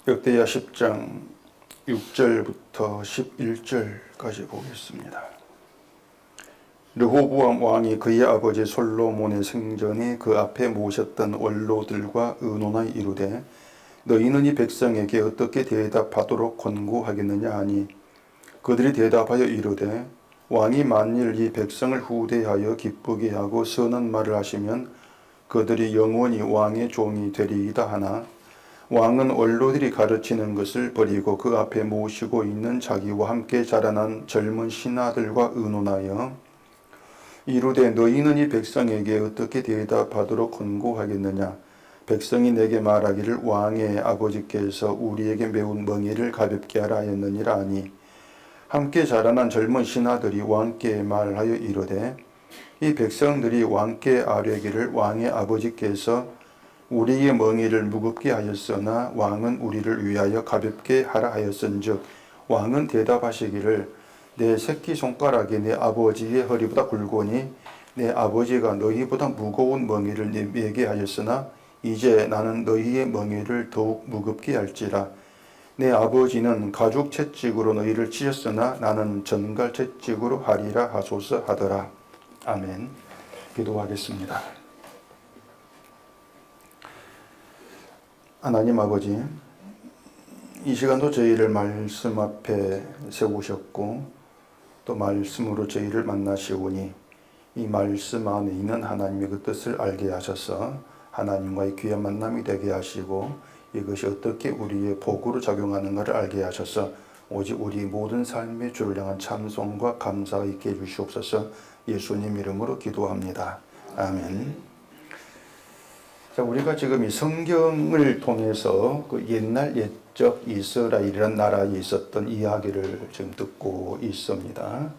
역대하 10장 6절부터 11절까지 보겠습니다. 르호보암 왕이 그의 아버지 솔로몬의 생전에 그 앞에 모셨던 원로들과 의논하여 이르되 너희는 이 백성에게 어떻게 대답하도록 권고하겠느냐 하니 그들이 대답하여 이르되 왕이 만일 이 백성을 후대하여 기쁘게 하고 선한 말을 하시면 그들이 영원히 왕의 종이 되리이다 하나 왕은 원로들이 가르치는 것을 버리고 그 앞에 모시고 있는 자기와 함께 자라난 젊은 신하들과 의논하여 이르되 너희는 이 백성에게 어떻게 대답하도록 권고하겠느냐. 백성이 내게 말하기를 왕의 아버지께서 우리에게 매운 멍에를 가볍게 하라 하였느니라 하니 함께 자라난 젊은 신하들이 왕께 말하여 이르되 이 백성들이 왕께 아뢰기를 왕의 아버지께서 우리의 멍에를 무겁게 하였으나 왕은 우리를 위하여 가볍게 하라 하였은즉 왕은 대답하시기를 내 새끼손가락이 내 아버지의 허리보다 굵으니 내 아버지가 너희보다 무거운 멍에를 내게 하였으나 이제 나는 너희의 멍에를 더욱 무겁게 할지라. 내 아버지는 가죽 채찍으로 너희를 치셨으나 나는 전갈 채찍으로 하리라 하소서 하더라. 아멘. 기도하겠습니다. 하나님 아버지, 이 시간도 저희를 말씀 앞에 세우셨고 또 말씀으로 저희를 만나시오니 이 말씀 안에 있는 하나님의 그 뜻을 알게 하셔서 하나님과의 귀한 만남이 되게 하시고 이것이 어떻게 우리의 복으로 작용하는가를 알게 하셔서 오직 우리 모든 삶의 주를 향한 찬송과 감사가 있게 해주시옵소서. 예수님 이름으로 기도합니다. 아멘. 자, 우리가 지금 이 성경을 통해서 그 옛날 옛적 이스라엘이라는 나라에 있었던 이야기를 지금 듣고 있습니다.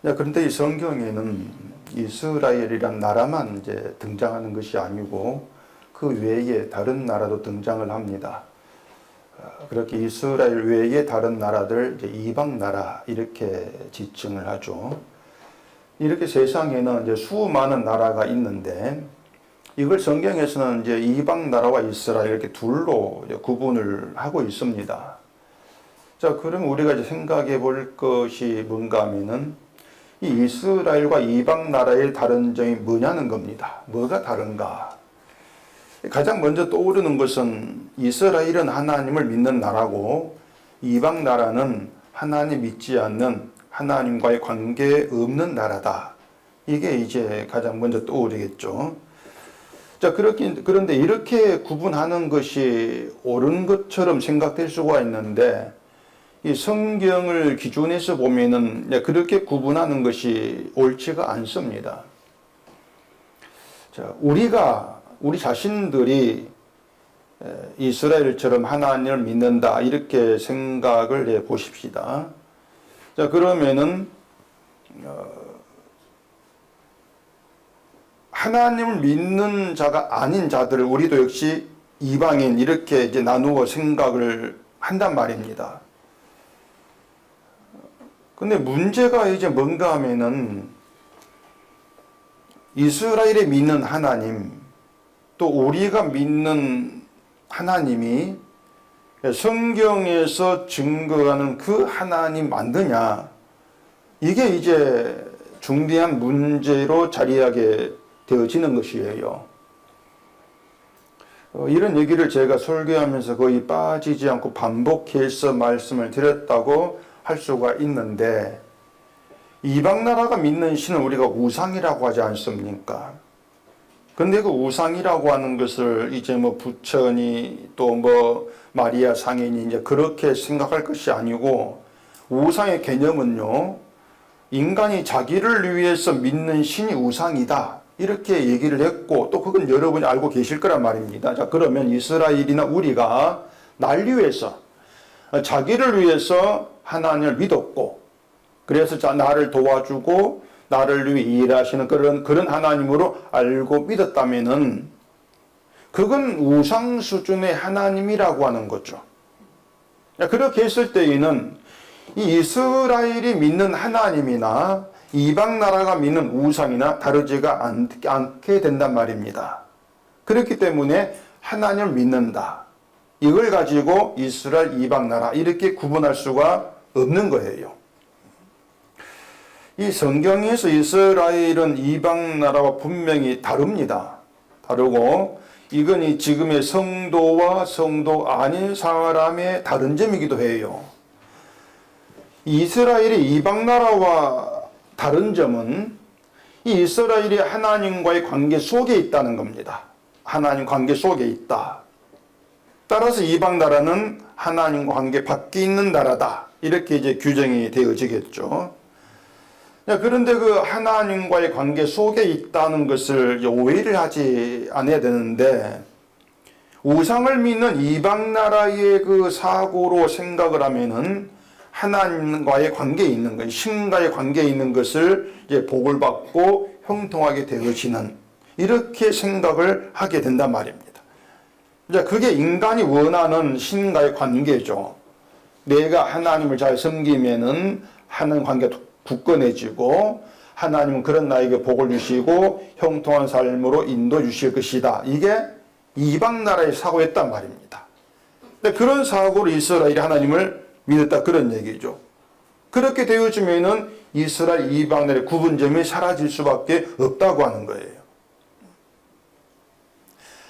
자, 그런데 이 성경에는 이스라엘이란 나라만 이제 등장하는 것이 아니고 그 외에 다른 나라도 등장을 합니다. 그렇게 이스라엘 외에 다른 나라들 이제 이방 나라 이렇게 지칭을 하죠. 이렇게 세상에는 이제 수많은 나라가 있는데 이걸 성경에서는 이제 이방 나라와 이스라엘 이렇게 둘로 구분을 하고 있습니다. 자, 그럼 우리가 이제 생각해 볼 것이 뭔가 하면은 이 이스라엘과 이방 나라의 다른 점이 뭐냐는 겁니다. 뭐가 다른가? 가장 먼저 떠오르는 것은 이스라엘은 하나님을 믿는 나라고 이방 나라는 하나님 믿지 않는 하나님과의 관계 없는 나라다. 이게 이제 가장 먼저 떠오르겠죠. 자, 그런데 이렇게 구분하는 것이 옳은 것처럼 생각될 수가 있는데 이 성경을 기준해서 보면은 그렇게 구분하는 것이 옳지가 않습니다. 자, 우리 자신들이 이스라엘처럼 하나님을 믿는다 이렇게 생각을 해 보십시다. 자, 그러면은 하나님을 믿는 자가 아닌 자들을 우리도 역시 이방인 이렇게 이제 나누어 생각을 한단 말입니다. 근데 문제가 이제 뭔가 하면은 이스라엘이 믿는 하나님 또 우리가 믿는 하나님이 성경에서 증거하는 그 하나님 맞느냐, 이게 이제 중대한 문제로 자리하게 되어지는 것이에요. 이런 얘기를 제가 설교하면서 거의 빠지지 않고 반복해서 말씀을 드렸다고 할 수가 있는데 이방 나라가 믿는 신은 우리가 우상이라고 하지 않습니까? 근데 그 우상이라고 하는 것을 이제 뭐 부처니 또 뭐 마리아 상인이 이제 그렇게 생각할 것이 아니고 우상의 개념은요, 인간이 자기를 위해서 믿는 신이 우상이다 이렇게 얘기를 했고 또 그건 여러분이 알고 계실 거란 말입니다. 자, 그러면 이스라엘이나 우리가 날 위해서 자기를 위해서 하나님을 믿었고 그래서 나를 도와주고 나를 위해 일하시는 그런 하나님으로 알고 믿었다면은 그건 우상 수준의 하나님이라고 하는 거죠. 그렇게 했을 때에는 이 이스라엘이 믿는 하나님이나 이방 나라가 믿는 우상이나 다르지가 않게 된단 말입니다. 그렇기 때문에 하나님을 믿는다. 이걸 가지고 이스라엘 이방 나라 이렇게 구분할 수가 없는 거예요. 이 성경에서 이스라엘은 이방 나라와 분명히 다릅니다. 다르고 이건 이 지금의 성도와 성도 아닌 사람의 다른 점이기도 해요. 이스라엘이 이방 나라와 다른 점은 이 이스라엘이 하나님과의 관계 속에 있다는 겁니다. 하나님 관계 속에 있다. 따라서 이방 나라는 하나님과 관계 밖에 있는 나라다. 이렇게 이제 규정이 되어지겠죠. 그런데 그 하나님과의 관계 속에 있다는 것을 오해를 하지 않아야 되는데, 우상을 믿는 이방 나라의 그 사고로 생각을 하면은 하나님과의 관계에 있는 것, 신과의 관계에 있는 것을 이제 복을 받고 형통하게 되어지는, 이렇게 생각을 하게 된단 말입니다. 이제 그게 인간이 원하는 신과의 관계죠. 내가 하나님을 잘 섬기면은 하나님 관계가 굳건해지고 하나님은 그런 나에게 복을 주시고 형통한 삶으로 인도 주실 것이다. 이게 이방 나라의 사고였단 말입니다. 근데 그런 사고로 이스라엘이 하나님을 믿었다, 그런 얘기죠. 그렇게 되어지면은 이스라엘 이방 나라의 구분점이 사라질 수밖에 없다고 하는 거예요.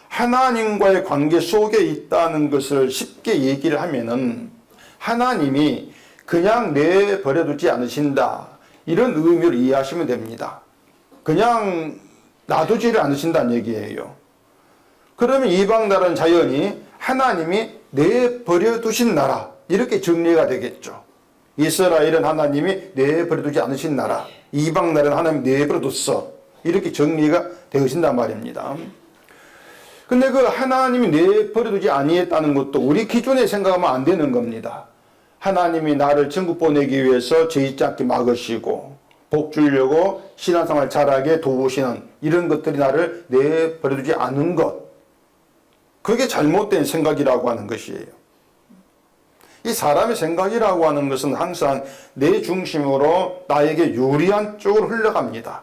하나님과의 관계 속에 있다는 것을 쉽게 얘기를 하면은 하나님이 그냥 내버려두지 않으신다, 이런 의미로 이해하시면 됩니다. 그냥 놔두지를 않으신다는 얘기예요. 그러면 이방 나라는 자연히 하나님이 내버려두신 나라, 이렇게 정리가 되겠죠. 이스라엘은 하나님이 내버려두지 않으신 나라, 이방 나라는 하나님이 내버려뒀어, 이렇게 정리가 되어진단 말입니다. 근데 그 하나님이 내버려두지 아니했다는 것도 우리 기존에 생각하면 안 되는 겁니다. 하나님이 나를 천국 보내기 위해서 죄 짓지 않게 막으시고 복 주려고 신앙생활 잘하게 도우시는 이런 것들이 나를 내버려두지 않은 것, 그게 잘못된 생각이라고 하는 것이에요. 이 사람의 생각이라고 하는 것은 항상 내 중심으로 나에게 유리한 쪽으로 흘러갑니다.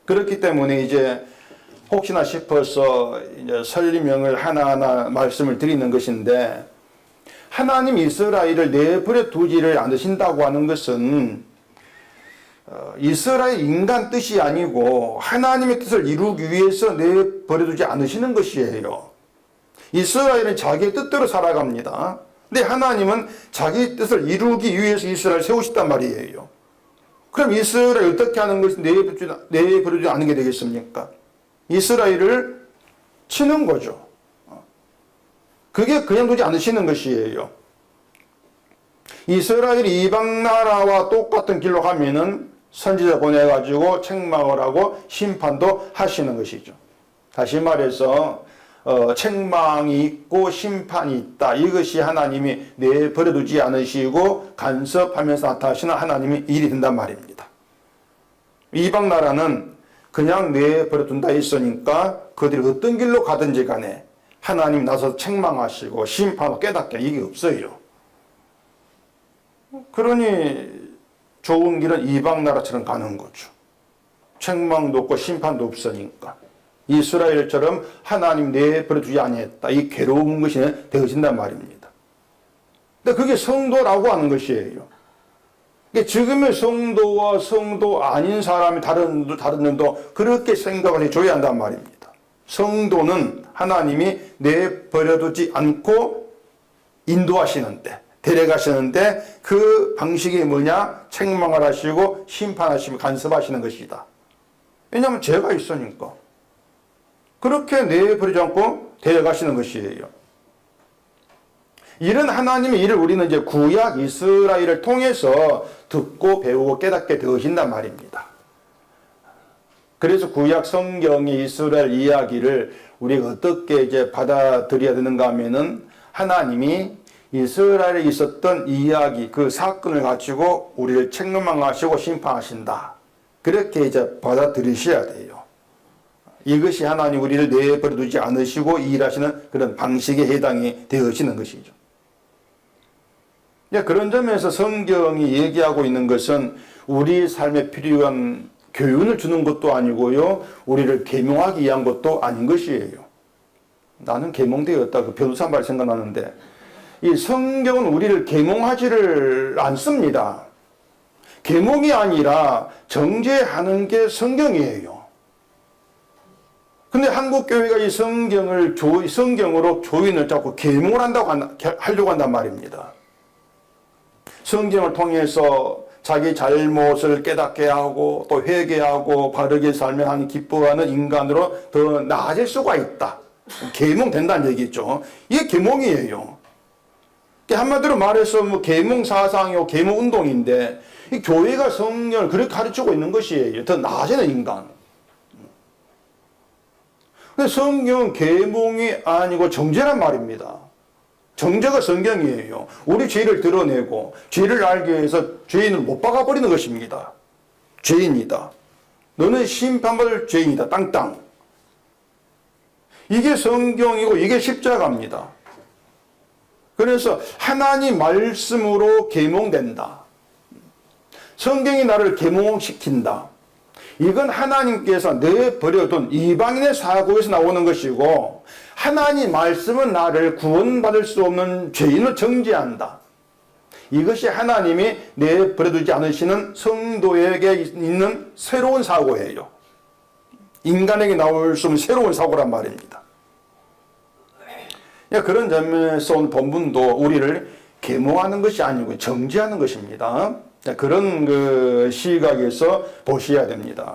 그렇기 때문에 이제 혹시나 싶어서 이제 설명을 하나하나 말씀을 드리는 것인데, 하나님 이스라엘을 내버려 두지를 않으신다고 하는 것은 이스라엘 인간 뜻이 아니고 하나님의 뜻을 이루기 위해서 내버려 두지 않으시는 것이에요. 이스라엘은 자기의 뜻대로 살아갑니다. 근데 하나님은 자기 뜻을 이루기 위해서 이스라엘을 세우셨단 말이에요. 그럼 이스라엘 어떻게 하는 것이 내버려두지 않는 게 되겠습니까? 이스라엘을 치는 거죠. 그게 그냥 두지 않으시는 것이에요. 이스라엘이 이방 나라와 똑같은 길로 가면은 선지자 보내가지고 책망을 하고 심판도 하시는 것이죠. 다시 말해서 책망이 있고 심판이 있다. 이것이 하나님이 내버려두지 않으시고 간섭하면서 나타나시는 하나님의 일이 된단 말입니다. 이방 나라는 그냥 내버려둔다 했으니까 그들이 어떤 길로 가든지 간에 하나님 나서 책망하시고 심판하고 깨닫게, 이게 없어요. 그러니 좋은 길은 이방 나라처럼 가는 거죠. 책망도 없고 심판도 없으니까. 이스라엘처럼 하나님 내버려두지 아니했다, 이 괴로운 것이 되어진단 말입니다. 근데 그게 성도라고 하는 것이에요. 지금의 성도와 성도 아닌 사람이 다른 점도 그렇게 생각을 해줘야 한단 말입니다. 성도는 하나님이 내버려두지 않고 인도하시는데, 데려가시는데 그 방식이 뭐냐? 책망을 하시고 심판하시고 간섭하시는 것이다. 왜냐하면 죄가 있으니까. 그렇게 내버리지 않고 데려가시는 것이에요. 이런 하나님의 일을 우리는 이제 구약 이스라엘을 통해서 듣고 배우고 깨닫게 되어진단 말입니다. 그래서 구약 성경의 이스라엘 이야기를 우리가 어떻게 이제 받아들여야 되는가 하면은, 하나님이 이스라엘에 있었던 이야기, 그 사건을 가지고 우리를 책망하시고 심판하신다, 그렇게 이제 받아들이셔야 돼요. 이것이 하나님 우리를 내버려두지 않으시고 일하시는 그런 방식에 해당이 되어지는 것이죠. 그런 점에서 성경이 얘기하고 있는 것은 우리 삶에 필요한 교훈을 주는 것도 아니고요, 우리를 계명하기 위한 것도 아닌 것이에요. 나는 계몽되었다. 그 변호사 말 생각나는데, 이 성경은 우리를 계몽하지를 않습니다. 계몽이 아니라 정죄하는 게 성경이에요. 근데 한국 교회가 이 성경으로 교인을 자꾸 계몽을 하려고 한단 말입니다. 성경을 통해서 자기 잘못을 깨닫게 하고 또 회개하고 바르게 살면 하는 기뻐하는 인간으로 더 나아질 수가 있다. 계몽된다는 얘기죠. 이게 계몽이에요. 한마디로 말해서 뭐 계몽 사상이고 계몽 운동인데 이 교회가 성경을 그렇게 가르치고 있는 것이에요. 더 나아지는 인간. 근데 성경은 계몽이 아니고 정죄란 말입니다. 정죄가 성경이에요. 우리 죄를 드러내고 죄를 알기 위해서 죄인을 못 박아버리는 것입니다. 죄인이다. 너는 심판받을 죄인이다. 땅땅. 이게 성경이고 이게 십자가입니다. 그래서 하나님 말씀으로 계몽된다. 성경이 나를 계몽시킨다. 이건 하나님께서 내버려둔 이방인의 사고에서 나오는 것이고 하나님 말씀은 나를 구원받을 수 없는 죄인을 정죄한다. 이것이 하나님이 내버려두지 않으시는 성도에게 있는 새로운 사고예요. 인간에게 나올 수 없는 새로운 사고란 말입니다. 그런 점에서 오늘 본문도 우리를 계몽하는 것이 아니고 정죄하는 것입니다. 그런 그 시각에서 보셔야 됩니다.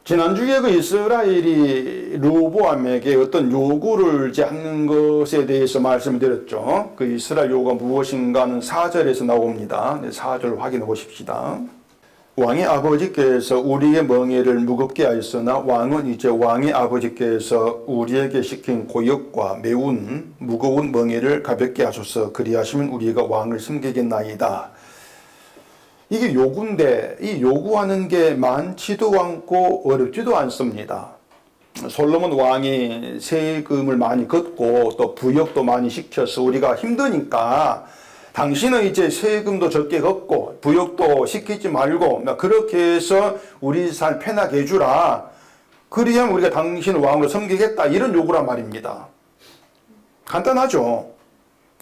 지난주에 그 이스라엘이 르호보암에게 어떤 요구를 하는 것에 대해서 말씀을 드렸죠. 그 이스라엘 요구가 무엇인가 하는 4절에서 나옵니다. 4절 확인해 보십시다. 왕의 아버지께서 우리의 멍에를 무겁게 하였으나 왕은 이제 왕의 아버지께서 우리에게 시킨 고역과 매운 무거운 멍에를 가볍게 하소서. 그리하시면 우리가 왕을 섬기겠나이다. 이게 요구인데 이 요구하는 게 많지도 않고 어렵지도 않습니다. 솔로몬 왕이 세금을 많이 걷고 또 부역도 많이 시켜서 우리가 힘드니까 당신은 이제 세금도 적게 걷고 부역도 시키지 말고 그렇게 해서 우리 삶 편하게 해주라. 그리하면 우리가 당신 왕으로 섬기겠다. 이런 요구란 말입니다. 간단하죠.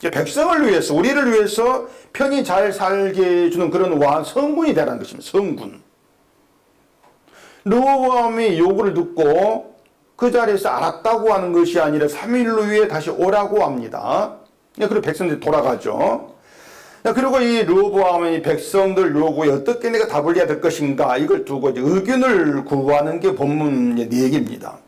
백성을 위해서 우리를 위해서 편히 잘 살게 해주는 그런 왕 성군이 되라는 것입니다. 성군. 르호보암이 요구를 듣고 그 자리에서 알았다고 하는 것이 아니라 3일 후에 다시 오라고 합니다. 그리고 백성들이 돌아가죠. 그리고 이 르호보암의 백성들 요구에 어떻게 내가 답을 해야 될 것인가 이걸 두고 이제 의견을 구하는 게 본문 얘기입니다.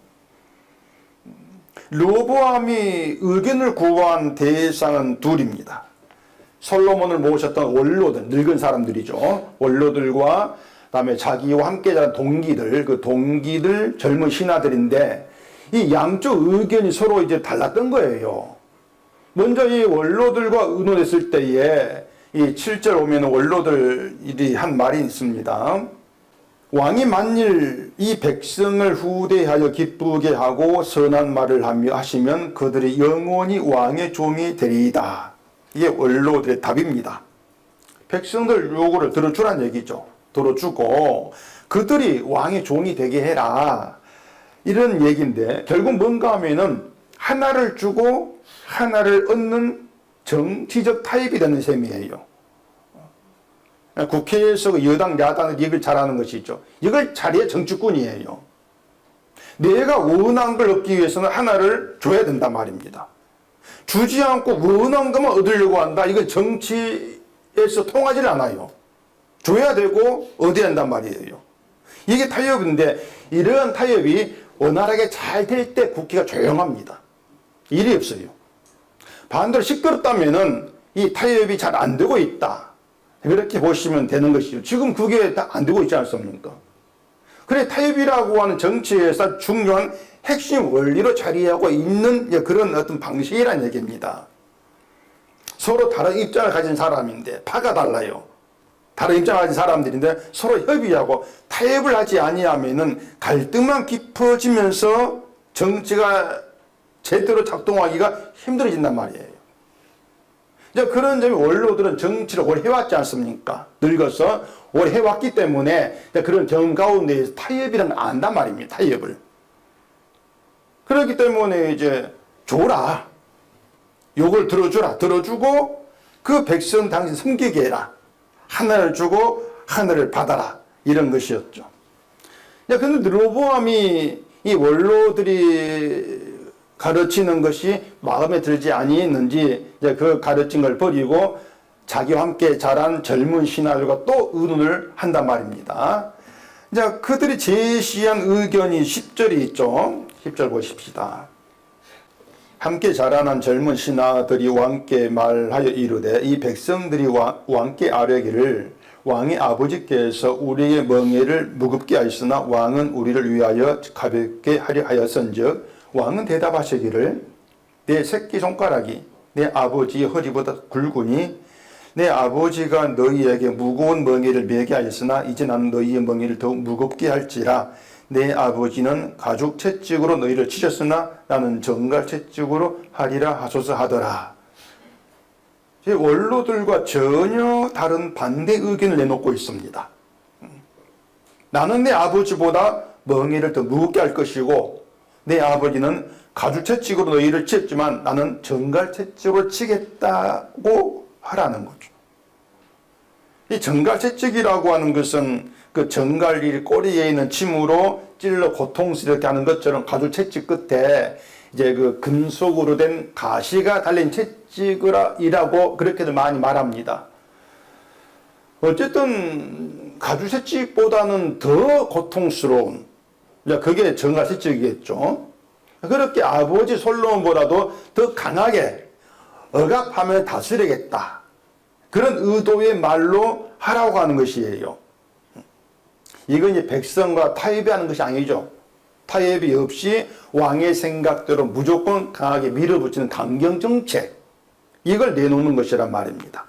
르호보암이 의견을 구한 대상은 둘입니다. 솔로몬을 모셨던 원로들, 늙은 사람들이죠. 원로들과 그다음에 자기와 함께 자란 동기들, 그 동기들 젊은 신하들인데 이 양쪽 의견이 서로 이제 달랐던 거예요. 먼저 이 원로들과 의논했을 때에 이 7절 오면 원로들이 한 말이 있습니다. 왕이 만일 이 백성을 후대하여 기쁘게 하고 선한 말을 하시면 그들이 영원히 왕의 종이 되리이다. 이게 원로들의 답입니다. 백성들 요구를 들어주란 얘기죠. 들어주고 그들이 왕의 종이 되게 해라. 이런 얘기인데 결국 뭔가 하면은 하나를 주고 하나를 얻는 정치적 타협이 되는 셈이에요. 국회에서 여당, 야당을 이걸 잘하는 것이죠. 이걸 잘해야 정치꾼이에요. 내가 원한 걸 얻기 위해서는 하나를 줘야 된단 말입니다. 주지 않고 원한 것만 얻으려고 한다. 이건 정치에서 통하지 않아요. 줘야 되고 얻어야 한단 말이에요. 이게 타협인데 이러한 타협이 원활하게 잘 될 때 국회가 조용합니다. 일이 없어요. 반대로 시끄럽다면은 이 타협이 잘 안 되고 있다. 그렇게 보시면 되는 것이죠. 지금 그게 다 안 되고 있지 않습니까? 그래 타협이라고 하는 정치에서 중요한 핵심 원리로 자리하고 있는 그런 어떤 방식이라는 얘기입니다. 서로 다른 입장을 가진 사람인데 파가 달라요. 다른 입장을 가진 사람들인데 서로 협의하고 타협을 하지 아니하면은 갈등만 깊어지면서 정치가 제대로 작동하기가 힘들어진단 말이에요. 이제 그런 점이 원로들은 정치를 오래 해왔지 않습니까? 늙어서 오래 해왔기 때문에 그런 경 가운데에서 타협이라는 걸 안단 말입니다. 타협을. 그렇기 때문에 이제 줘라. 요걸 들어주라. 들어주고 그 백성 당신 섬기게 해라. 하늘을 주고 하늘을 받아라. 이런 것이었죠. 그런데 르호보암이 이 원로들이 가르치는 것이 마음에 들지 아니했는지 그 가르친 걸 버리고 자기와 함께 자란 젊은 신하들과 또 의논을 한단 말입니다. 그들이 제시한 의견이 10절이 있죠. 10절 보십시다. 함께 자라난 젊은 신하들이 왕께 말하여 이르되 이 백성들이 왕께 아뢰기를 왕의 아버지께서 우리의 멍에를 무겁게 하였으나 왕은 우리를 위하여 가볍게 하려 하였은즉 왕은 대답하시기를 내 새끼손가락이 내 아버지의 허리보다 굵으니 내 아버지가 너희에게 무거운 멍에를 메게 하였으나 이제 나는 너희의 멍에를 더욱 무겁게 할지라 내 아버지는 가죽 채찍으로 너희를 치셨으나 나는 정갈 채찍으로 하리라 하소서 하더라. 원로들과 전혀 다른 반대 의견을 내놓고 있습니다. 나는 내 아버지보다 멍에를 더 무겁게 할 것이고 내 아버지는 가죽 채찍으로 너희를 쳤지만 나는 정갈 채찍으로 치겠다고 하라는 거죠. 이 정갈 채찍이라고 하는 것은 그 정갈이 꼬리에 있는 침으로 찔러 고통스럽게 하는 것처럼 가죽 채찍 끝에 이제 그 금속으로 된 가시가 달린 채찍이라고 그렇게들 많이 말합니다. 어쨌든 가죽 채찍보다는 더 고통스러운 그게 정갈 채찍이겠죠. 그렇게 아버지 솔로몬보다도 더 강하게 억압하면 다스리겠다. 그런 의도의 말로 하라고 하는 것이에요. 이건 이제 백성과 타협하는 것이 아니죠. 타협이 없이 왕의 생각대로 무조건 강하게 밀어붙이는 강경정책. 이걸 내놓는 것이란 말입니다.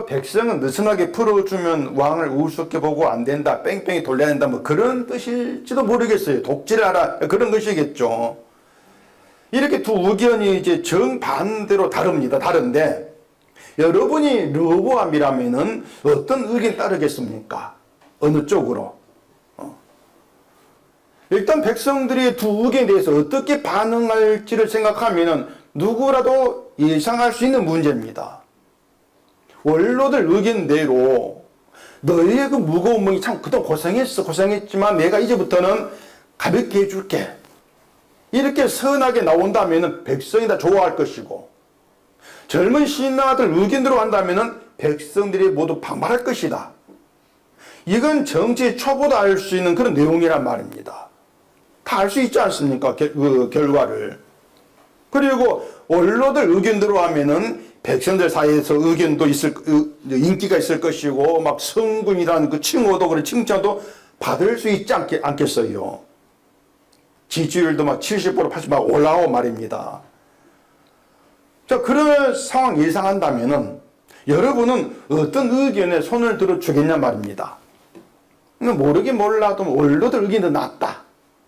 백성은 느슨하게 풀어주면 왕을 우습게 보고 안 된다, 뺑뺑이 돌려야 된다, 뭐 그런 뜻일지도 모르겠어요. 독질하라, 그런 것이겠죠. 이렇게 두 의견이 이제 정반대로 다릅니다. 다른데, 여러분이 르호보암이라면은 어떤 의견 따르겠습니까? 어느 쪽으로? 일단 백성들이 두 의견에 대해서 어떻게 반응할지를 생각하면은 누구라도 예상할 수 있는 문제입니다. 원로들 의견대로 너희의 그 무거운 멍이 참 그동안 고생했지만 내가 이제부터는 가볍게 해줄게. 이렇게 선하게 나온다면 백성이 다 좋아할 것이고 젊은 신하들 의견대로 한다면 백성들이 모두 반발할 것이다. 이건 정치 초보도 알 수 있는 그런 내용이란 말입니다. 다 알 수 있지 않습니까? 그 결과를. 그리고 원로들 의견대로 하면은 백성들 사이에서 의견도 인기가 있을 것이고, 막 성군이라는 그 칭호도, 그런 칭찬도 받을 수 있지 않겠어요. 지지율도 막 70%, 80% 막 올라오고 말입니다. 자, 그런 상황 예상한다면은 여러분은 어떤 의견에 손을 들어 주겠냐 말입니다. 모르긴 몰라도 원로들 의견이 더 낫다.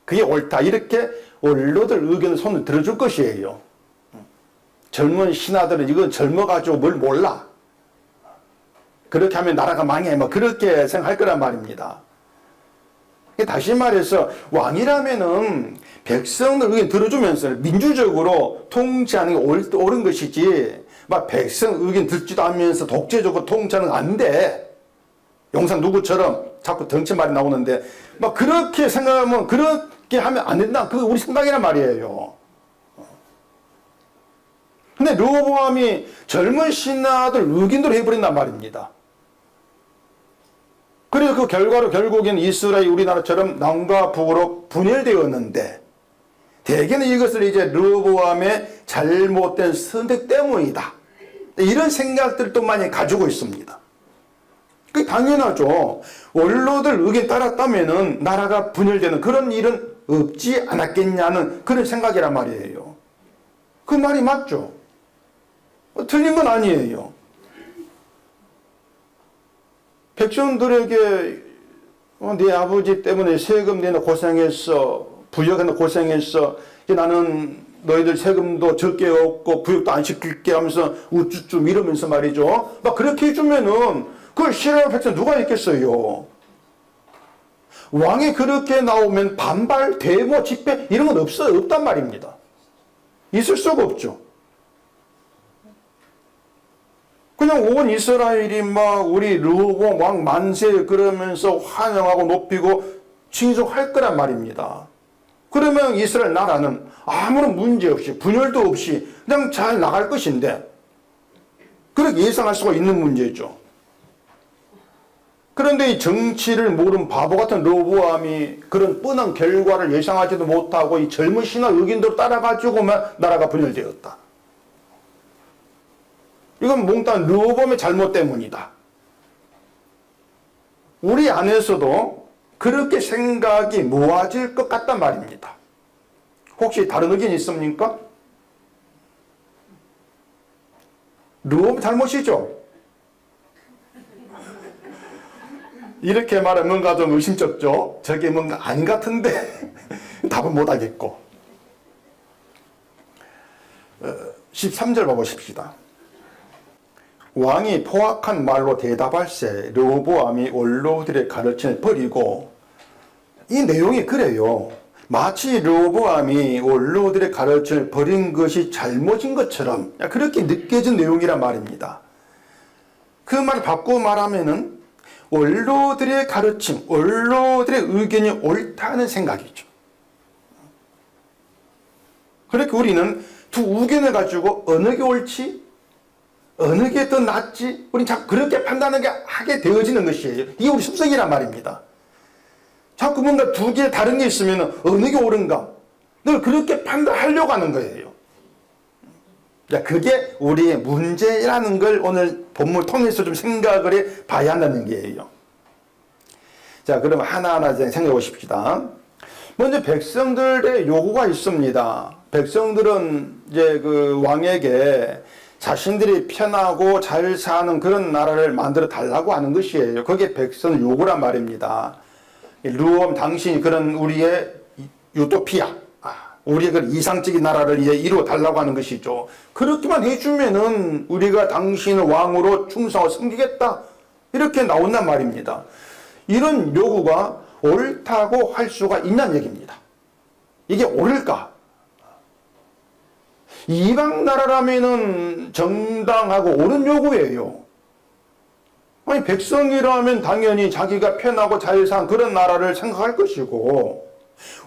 그게 옳다. 이렇게 원로들 의견에 손을 들어줄 것이에요. 젊은 신하들은 이건 젊어가지고 뭘 몰라. 그렇게 하면 나라가 망해. 뭐 그렇게 생각할 거란 말입니다. 다시 말해서 왕이라면은 백성들 의견 들어주면서 민주적으로 통치하는 게 옳은 것이지, 막 백성 의견 듣지도 않으면서 독재적으로 통치하는 건 안 돼. 용산 누구처럼 자꾸 덩치 말이 나오는데, 막 그렇게 생각하면, 그렇게 하면 안 된다. 그게 우리 생각이란 말이에요. 근데 르호보암이 젊은 신하들 의견대로 해버린단 말입니다. 그래서 그 결과로 결국엔 이스라엘이 우리나라처럼 남과 북으로 분열되었는데, 대개는 이것을 이제 르호보암의 잘못된 선택 때문이다. 이런 생각들을 또 많이 가지고 있습니다. 그게 당연하죠. 원로들 의견 따랐다면은 나라가 분열되는 그런 일은 없지 않았겠냐는 그런 생각이란 말이에요. 그 말이 맞죠. 틀린 건 아니에요. 백성들에게 내 아버지 때문에 세금 내나 고생했어, 부역하나 고생했어, 이제 나는 너희들 세금도 적게 얻고 부역도 안 시킬게 하면서 우쭈쭈 이러면서 말이죠. 막 그렇게 해주면은 그걸 싫어하는 백성 누가 있겠어요. 왕이 그렇게 나오면 반발, 데모, 집회 이런 건 없단 말입니다. 있을 수가 없죠. 그냥 온 이스라엘이 막 우리 르호보암 왕 만세 그러면서 환영하고 높이고 칭송할 거란 말입니다. 그러면 이스라엘 나라는 아무런 문제 없이 분열도 없이 그냥 잘 나갈 것인데 그렇게 예상할 수가 있는 문제죠. 그런데 이 정치를 모르는 바보 같은 르호보암이 그런 뻔한 결과를 예상하지도 못하고 이 젊은 신하 의견대로 따라가지고만 나라가 분열되었다. 이건 몽땅 르호보암의 잘못 때문이다. 우리 안에서도 그렇게 생각이 모아질 것 같단 말입니다. 혹시 다른 의견이 있습니까? 르호보암 잘못이죠. 이렇게 말하면 뭔가 좀 의심쩍죠. 저게 뭔가 아닌 같은데 답은 못하겠고. 13절 봐보십시다. 왕이 포악한 말로 대답할세 르호보암이 원로들의 가르침을 버리고, 이 내용이 그래요. 마치 르호보암이 원로들의 가르침을 버린 것이 잘못인 것처럼 그렇게 느껴진 내용이란 말입니다. 그 말을 바꾸고 말하면은 원로들의 가르침, 원로들의 의견이 옳다는 생각이죠. 그렇게 우리는 두 의견을 가지고 어느 게 옳지, 어느 게 더 낫지, 우리는 자꾸 그렇게 판단하게 되어지는 것이에요. 이게 우리 습성이란 말입니다. 자꾸 뭔가 두 개 다른 게 있으면 어느 게 옳은가, 늘 그렇게 판단하려고 하는 거예요. 그게 우리의 문제라는 걸 오늘 본문을 통해서 좀 생각을 해 봐야 한다는 게예요. 자, 그럼 하나하나 생각해 보십시다. 먼저 백성들의 요구가 있습니다. 백성들은 이제 그 왕에게 자신들이 편하고 잘 사는 그런 나라를 만들어 달라고 하는 것이에요. 그게 백성 요구란 말입니다. 르호보암 당신이 그런 우리의 유토피아, 우리의 그 이상적인 나라를 이제 이루어 달라고 하는 것이죠. 그렇게만 해주면은 우리가 당신을 왕으로 충성하고 섬기겠다, 이렇게 나온단 말입니다. 이런 요구가 옳다고 할 수가 있냐는 얘기입니다. 이게 옳을까? 이방 나라라면은 정당하고 옳은 요구예요. 아니, 백성이라면 당연히 자기가 편하고 잘 사는 그런 나라를 생각할 것이고,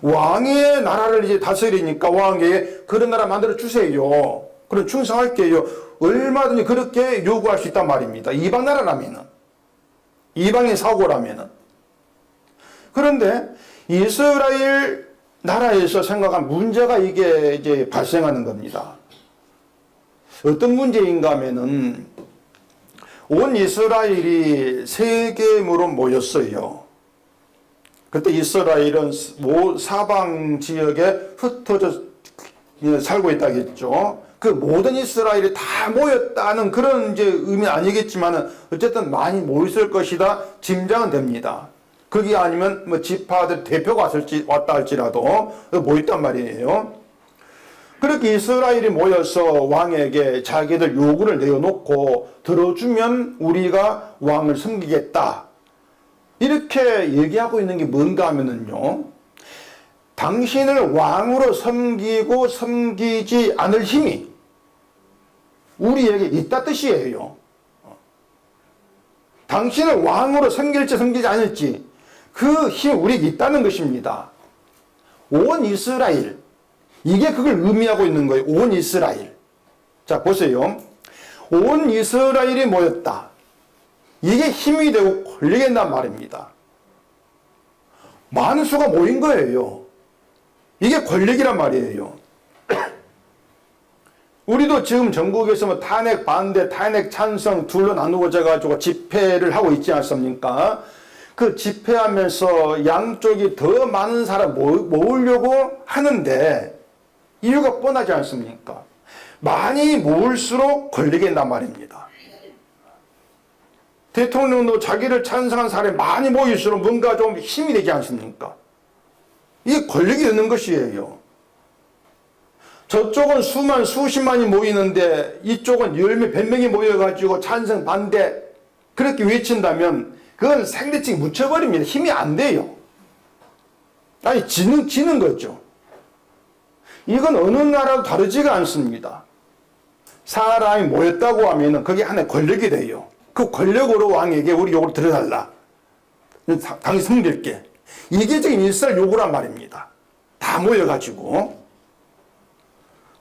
왕의 나라를 이제 다스리니까 왕에게 그런 나라 만들어 주세요, 그럼 충성할게요, 얼마든지 그렇게 요구할 수 있단 말입니다. 이방 나라라면은, 이방의 사고라면은. 그런데 이스라엘 나라에서 생각한 문제가 이게 이제 발생하는 겁니다. 어떤 문제인가 하면은 온 이스라엘이 세겜으로 모였어요. 그때 이스라엘은 사방 지역에 흩어져 살고 있다겠죠. 그 모든 이스라엘이 다 모였다는 그런 이제 의미는 아니겠지만은 어쨌든 많이 모였을 것이다 짐작은 됩니다. 그게 아니면 뭐 지파들 대표가 왔다 할지라도 모였단 말이에요. 그렇게 이스라엘이 모여서 왕에게 자기들 요구를 내어놓고 들어주면 우리가 왕을 섬기겠다, 이렇게 얘기하고 있는 게 뭔가 하면은요, 당신을 왕으로 섬기고 섬기지 않을 힘이 우리에게 있다 뜻이에요. 당신을 왕으로 섬길지 섬기지 않을지 그 힘이 우리에게 있다는 것입니다. 온 이스라엘, 이게 그걸 의미하고 있는 거예요. 온 이스라엘. 자, 보세요. 온 이스라엘이 모였다. 이게 힘이 되고 권력이란 말입니다. 많은 수가 모인 거예요. 이게 권력이란 말이에요. 우리도 지금 전국에서 뭐 탄핵 반대, 탄핵 찬성 둘로 나누어져 가지고 집회를 하고 있지 않습니까? 그 집회하면서 양쪽이 더 많은 사람 모으려고 하는데 이유가 뻔하지 않습니까? 많이 모을수록 권력이 있단 말입니다. 대통령도 자기를 찬성한 사람이 많이 모일수록 뭔가 좀 힘이 되지 않습니까? 이게 권력이 있는 것이에요. 저쪽은 수십만이 모이는데 이쪽은 열몇 명이 모여가지고 찬성 반대 그렇게 외친다면 그건 생대칭 묻혀버립니다. 힘이 안 돼요. 아니, 지는 거죠. 이건 어느 나라도 다르지가 않습니다. 사람이 모였다고 하면은 그게 하나의 권력이 돼요. 그 권력으로 왕에게 우리 요구를 들어달라. 당연히 성질게. 이계적인 일설 요구란 말입니다. 다 모여가지고.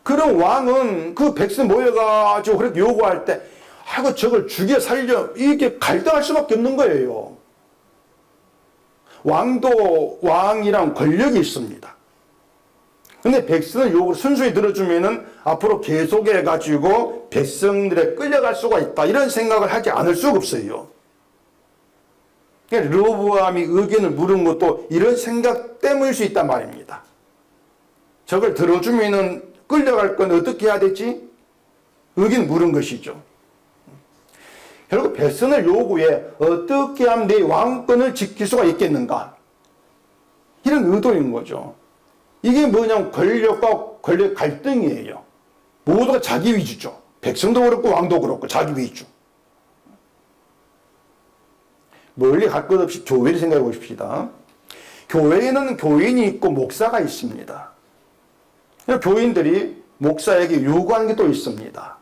그럼 왕은 그 백성 모여가지고 그렇게 요구할 때, 아이고, 저걸 죽여 살려. 이게 갈등할 수밖에 없는 거예요. 왕이란 권력이 있습니다. 근데 백성의 요구를 순수히 들어주면은 앞으로 계속해가지고 백성들에 끌려갈 수가 있다. 이런 생각을 하지 않을 수가 없어요. 그러니까 르호보암이 의견을 물은 것도 이런 생각 때문일 수 있단 말입니다. 저걸 들어주면은 끌려갈 건 어떻게 해야 되지? 의견을 물은 것이죠. 결국 백성의 요구에 어떻게 하면 내 왕권을 지킬 수가 있겠는가? 이런 의도인 거죠. 이게 뭐냐면 권력과 권력 갈등이에요. 모두가 자기 위주죠. 백성도 그렇고 왕도 그렇고 자기 위주. 멀리 갈 것 없이 교회를 생각해 보십시다. 교회에는 교인이 있고 목사가 있습니다. 교인들이 목사에게 요구하는 게 또 있습니다.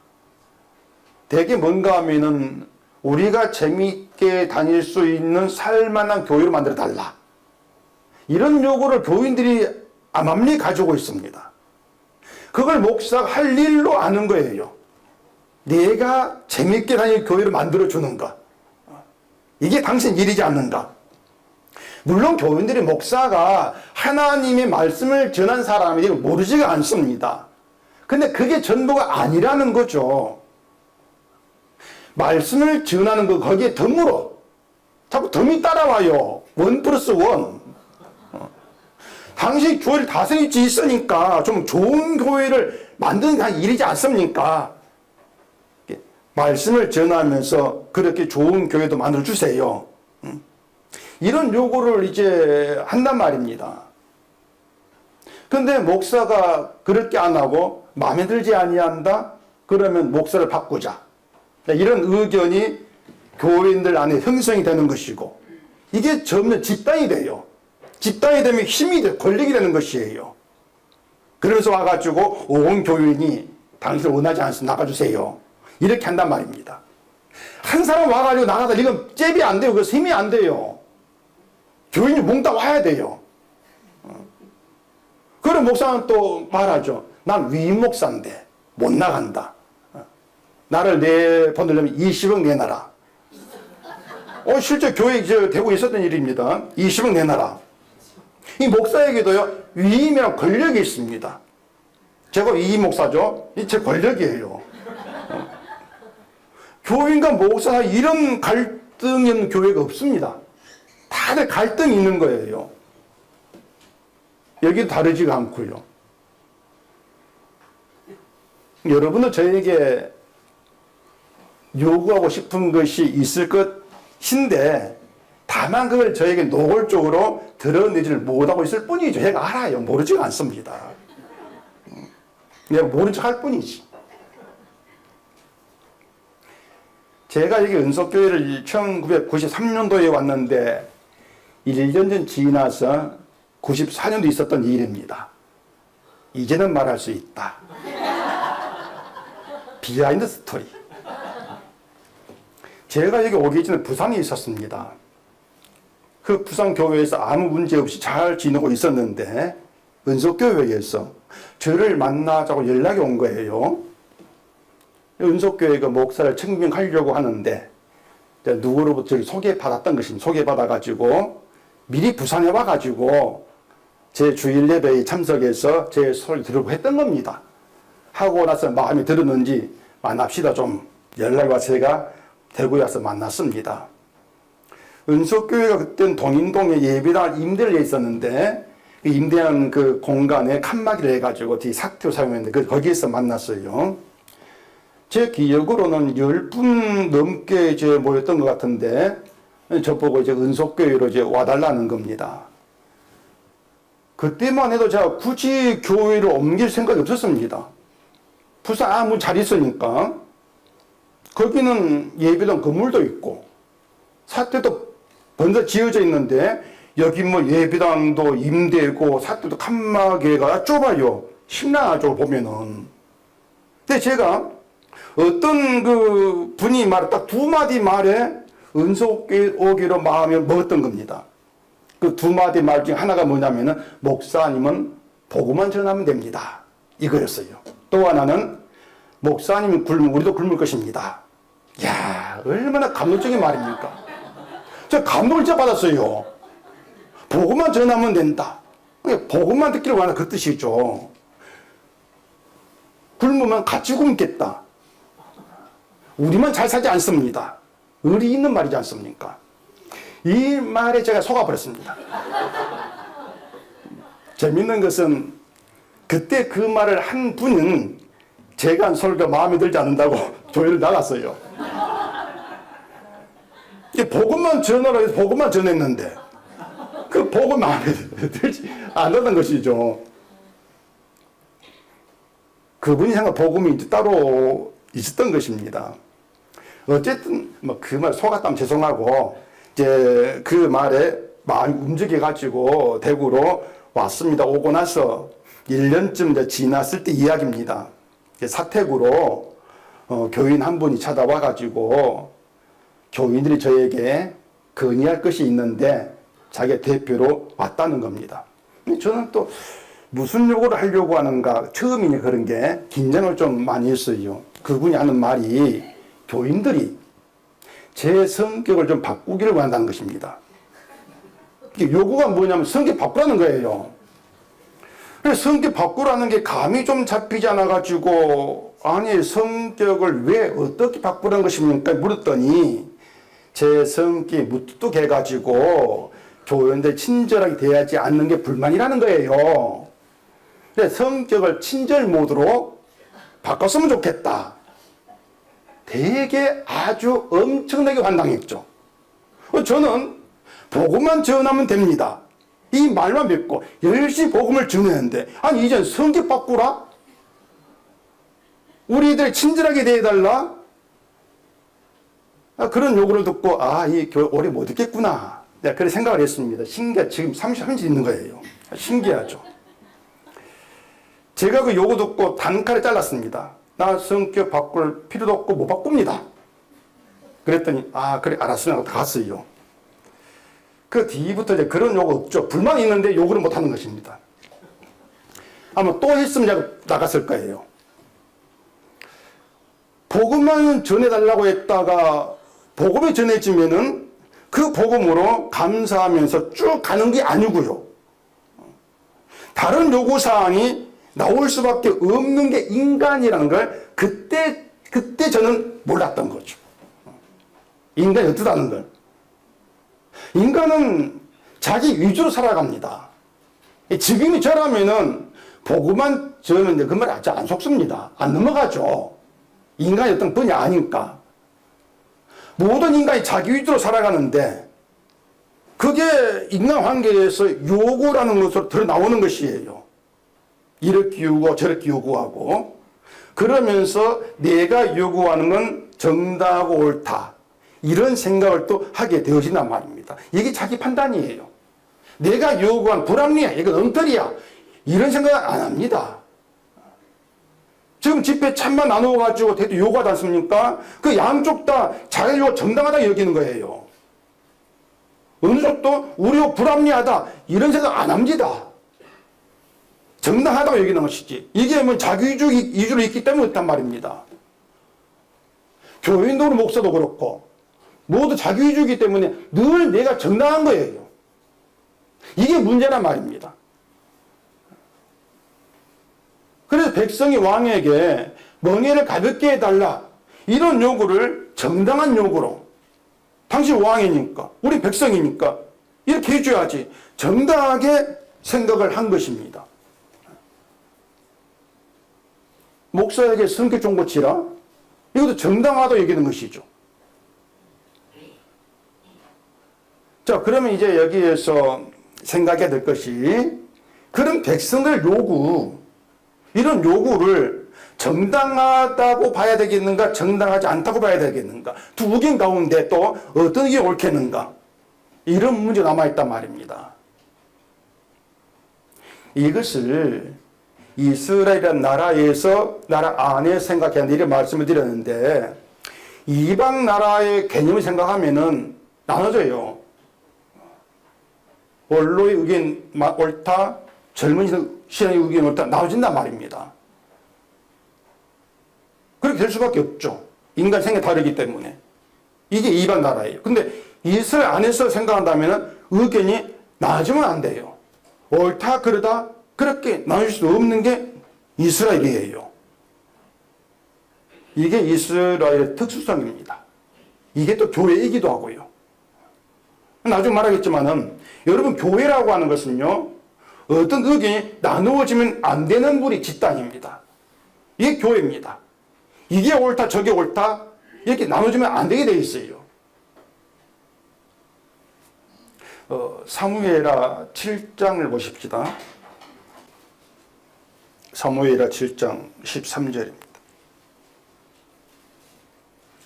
대개 뭔가 하면은 우리가 재미있게 다닐 수 있는 살만한 교회로 만들어 달라. 이런 요구를 교인들이 암암리 가지고 있습니다. 그걸 목사가 할 일로 아는 거예요. 내가 재미있게 다닐 교회를 만들어주는가. 이게 당신 일이지 않는가. 물론 교인들이 목사가 하나님의 말씀을 전한 사람이 모르지가 않습니다. 근데 그게 전부가 아니라는 거죠. 말씀을 전하는 거 거기에 덤으로 자꾸 덤이 따라와요. 1+1. 당신이 교회를 다스릴 수 있으니까 좀 좋은 교회를 만드는 게 일이지 않습니까? 말씀을 전하면서 그렇게 좋은 교회도 만들어주세요. 이런 요구를 이제 한단 말입니다. 근데 목사가 그렇게 안 하고 마음에 들지 아니한다? 그러면 목사를 바꾸자. 이런 의견이 교인들 안에 형성이 되는 것이고, 이게 점점 집단이 돼요. 집단이 되면 힘이 돼, 권력이 되는 것이에요. 그러면서 와가지고 온 교인이 당신을 원하지 않습니다. 나가주세요. 이렇게 한단 말입니다. 한 사람 와가지고 나가다 이건 잽이 안 돼요. 그래서 힘이 안 돼요. 교인이 몽땅 와야 돼요. 그럼 목사는 또 말하죠. 난 위임 목사인데 못 나간다. 나를 내보내려면 20억 내놔라. 실제 교회 되고 있었던 일입니다. 20억 내놔라. 이 목사에게도요, 위임이란 권력이 있습니다. 제가 위임 목사죠. 이 제 권력이에요. 교인과 목사 이런 갈등이 없는 교회가 없습니다. 다들 갈등이 있는 거예요. 여기도 다르지가 않고요. 여러분도 저에게 요구하고 싶은 것이 있을 것인데, 다만 그걸 저에게 노골적으로 드러내지를 못하고 있을 뿐이죠. 제가 알아요. 모르지가 않습니다. 내가 모른 척 할 뿐이지. 제가 여기 은속교회를 1993년도에 왔는데 1년 전 지나서 94년도 있었던 일입니다. 이제는 말할 수 있다. 비하인드 스토리. 제가 여기 오기 전에 부산에 있었습니다. 그 부산교회에서 아무 문제 없이 잘 지내고 있었는데 은속교회에서 저를 만나자고 연락이 온 거예요. 은속교회가 목사를 청빙하려고 하는데 누구로부터 저를 소개받았던 것입니다. 소개받아가지고 미리 부산에 와가지고 제 주일 예배에 참석해서 제 소리를 들으려고 했던 겁니다. 하고 나서 마음에 들었는지 만납시다 좀 연락이 와서 제가 대구에 와서 만났습니다. 은속교회가 그때는 동인동에 예배당 임대를 해 있었는데 그 임대한 그 공간에 칸막이를 해가지고 뒤 사택으로 사용했는데 거기에서 만났어요. 제 기억으로는 10분 넘게 이제 모였던 것 같은데 저보고 이제 은속교회로 이제 와달라는 겁니다. 그때만 해도 제가 굳이 교회를 옮길 생각이 없었습니다. 부산 아무 잘 있으니까 거기는 예배당 건물도 있고 사택도 먼저 지어져 있는데 여기 뭐 예배당도 임대고 사태도 칸막이가 좁아요. 심란하죠, 보면은. 근데 제가 어떤 그 분이 말, 딱 두 마디 말에 은속 오기로 마음을 먹었던 겁니다. 그 두 마디 말 중에 하나가 뭐냐면은, 목사님은 복음만 전하면 됩니다. 이거였어요. 또 하나는, 목사님이 굶으면 우리도 굶을 것입니다. 이야, 얼마나 감동적인 말입니까? 저 감동을 진짜 받았어요. 복음만 전하면 된다. 복음만 듣기를 원하는 그 뜻이죠. 굶으면 같이 굶겠다. 우리만 잘 살지 않습니다. 의리 있는 말이지 않습니까? 이 말에 제가 속아버렸습니다. 재밌는 것은 그때 그 말을 한 분은 제가 한 설교가 마음에 들지 않는다고 교회를 나갔어요. 복음만 전하라 해서 복음만 전했는데 그 복음 마음에 들지 않았던 것이죠. 그분이 생각 복음이 따로 있었던 것입니다. 어쨌든 뭐 그 말 속았다면 죄송하고 이제 그 말에 마음이 움직여 가지고 대구로 왔습니다. 오고 나서 1년쯤 이제 지났을 때 이야기입니다. 사택으로 교인 한 분이 찾아와 가지고 교인들이 저에게 건의할 것이 있는데 자기 대표로 왔다는 겁니다. 저는 또 무슨 요구를 하려고 하는가, 처음이니 그런 게 긴장을 좀 많이 했어요. 그분이 하는 말이 교인들이 제 성격을 좀 바꾸기를 원한다는 것입니다. 요구가 뭐냐면 성격 바꾸라는 거예요. 그래서 성격 바꾸라는 게 감이 좀 잡히지 않아가지고, 아니 성격을 왜 어떻게 바꾸라는 것입니까? 물었더니 제 성격이 무뚝뚝해가지고 교인들 친절하게 대하지 않는 게 불만이라는 거예요. 그래서 성격을 친절 모드로 바꿨으면 좋겠다. 되게 아주 엄청나게 환장했죠. 저는 복음만 전하면 됩니다. 이 말만 믿고 열심히 복음을 전했는데, 아니 이젠 성격 바꾸라? 우리들 친절하게 대해달라? 그런 요구를 듣고 이 교회 오래 못 있겠구나. 내가 그런 생각을 했습니다. 신기하, 지금 33년 있는 거예요. 신기하죠. 제가 그 요구 듣고 단칼에 잘랐습니다. 나 성격 바꿀 필요도 없고 못 바꿉니다. 그랬더니 그래 알았으면 하고 갔어요. 그 뒤부터 이제 그런 요구 없죠. 불만이 있는데 요구를 못 하는 것입니다. 아마 또 했으면 나갔을 거예요. 복음만 전해달라고 했다가 복음이 전해지면은 그 복음으로 감사하면서 쭉 가는 게 아니고요. 다른 요구사항이 나올 수밖에 없는 게 인간이라는 걸 그때 저는 몰랐던 거죠. 인간이 어떠다는 걸. 인간은 자기 위주로 살아갑니다. 지금이 저라면은 복음만 전하는데 그 말이 아주 안 속습니다. 안 넘어가죠. 인간이 어떤 분이 아니니까. 모든 인간이 자기 위주로 살아가는데 그게 인간 관계에서 요구라는 것으로 드러나오는 것이에요. 이렇게 요구하고 저렇게 요구하고, 그러면서 내가 요구하는 건 정당하고 옳다, 이런 생각을 또 하게 되어진단 말입니다. 이게 자기 판단이에요. 내가 요구한 불합리야, 이건 엉터리야, 이런 생각 안 합니다. 지금 집회 찬만 나누어가지고 대도 요구하지 않습니까? 그 양쪽 다 자기 요구가 정당하다 여기는 거예요. 어느 쪽도 우리 요구 불합리하다, 이런 생각 안 합니다. 정당하다고 여기는 것이지. 이게 뭐 자기 위주로 있기 때문에 그렇단 말입니다. 교인도 그렇고 목사도 그렇고 모두 자기 위주이기 때문에 늘 내가 정당한 거예요. 이게 문제란 말입니다. 그래서 백성이 왕에게 멍에를 가볍게 해달라, 이런 요구를 정당한 요구로, 당신 왕이니까 우리 백성이니까 이렇게 해줘야지, 정당하게 생각을 한 것입니다. 목사에게 성격 좀 고치라? 이것도 정당하다고 여기는 것이죠. 자, 그러면 이제 여기에서 생각해야 될 것이, 그런 백성들 요구, 이런 요구를 정당하다고 봐야 되겠는가, 정당하지 않다고 봐야 되겠는가, 두 의견 가운데 또 어떤 게 옳겠는가, 이런 문제가 남아있단 말입니다. 이것을 이스라엘이라는 나라 안에 생각해야 한다 이렇게 말씀을 드렸는데, 이방 나라의 개념을 생각하면은 나눠져요. 원로의 의견 옳다, 젊은 신앙의 의견 옳다, 나눠진단 말입니다. 그렇게 될 수밖에 없죠. 인간 생각이 다르기 때문에. 이게 이방 나라예요. 근데 이스라엘 안에서 생각한다면 의견이 나눠지면 안 돼요. 옳다, 그러다, 그렇게 나눌 수 없는 게 이스라엘이에요. 이게 이스라엘의 특수성입니다. 이게 또 교회이기도 하고요. 나중에 말하겠지만은, 여러분, 교회라고 하는 것은요, 어떤 의견이 나누어지면 안 되는 분이 집단입니다. 이게 교회입니다. 이게 옳다, 저게 옳다, 이렇게 나눠지면 안 되게 돼 있어요. 사무엘하 7장을 보십시다. 사무엘하 7장 13절입니다.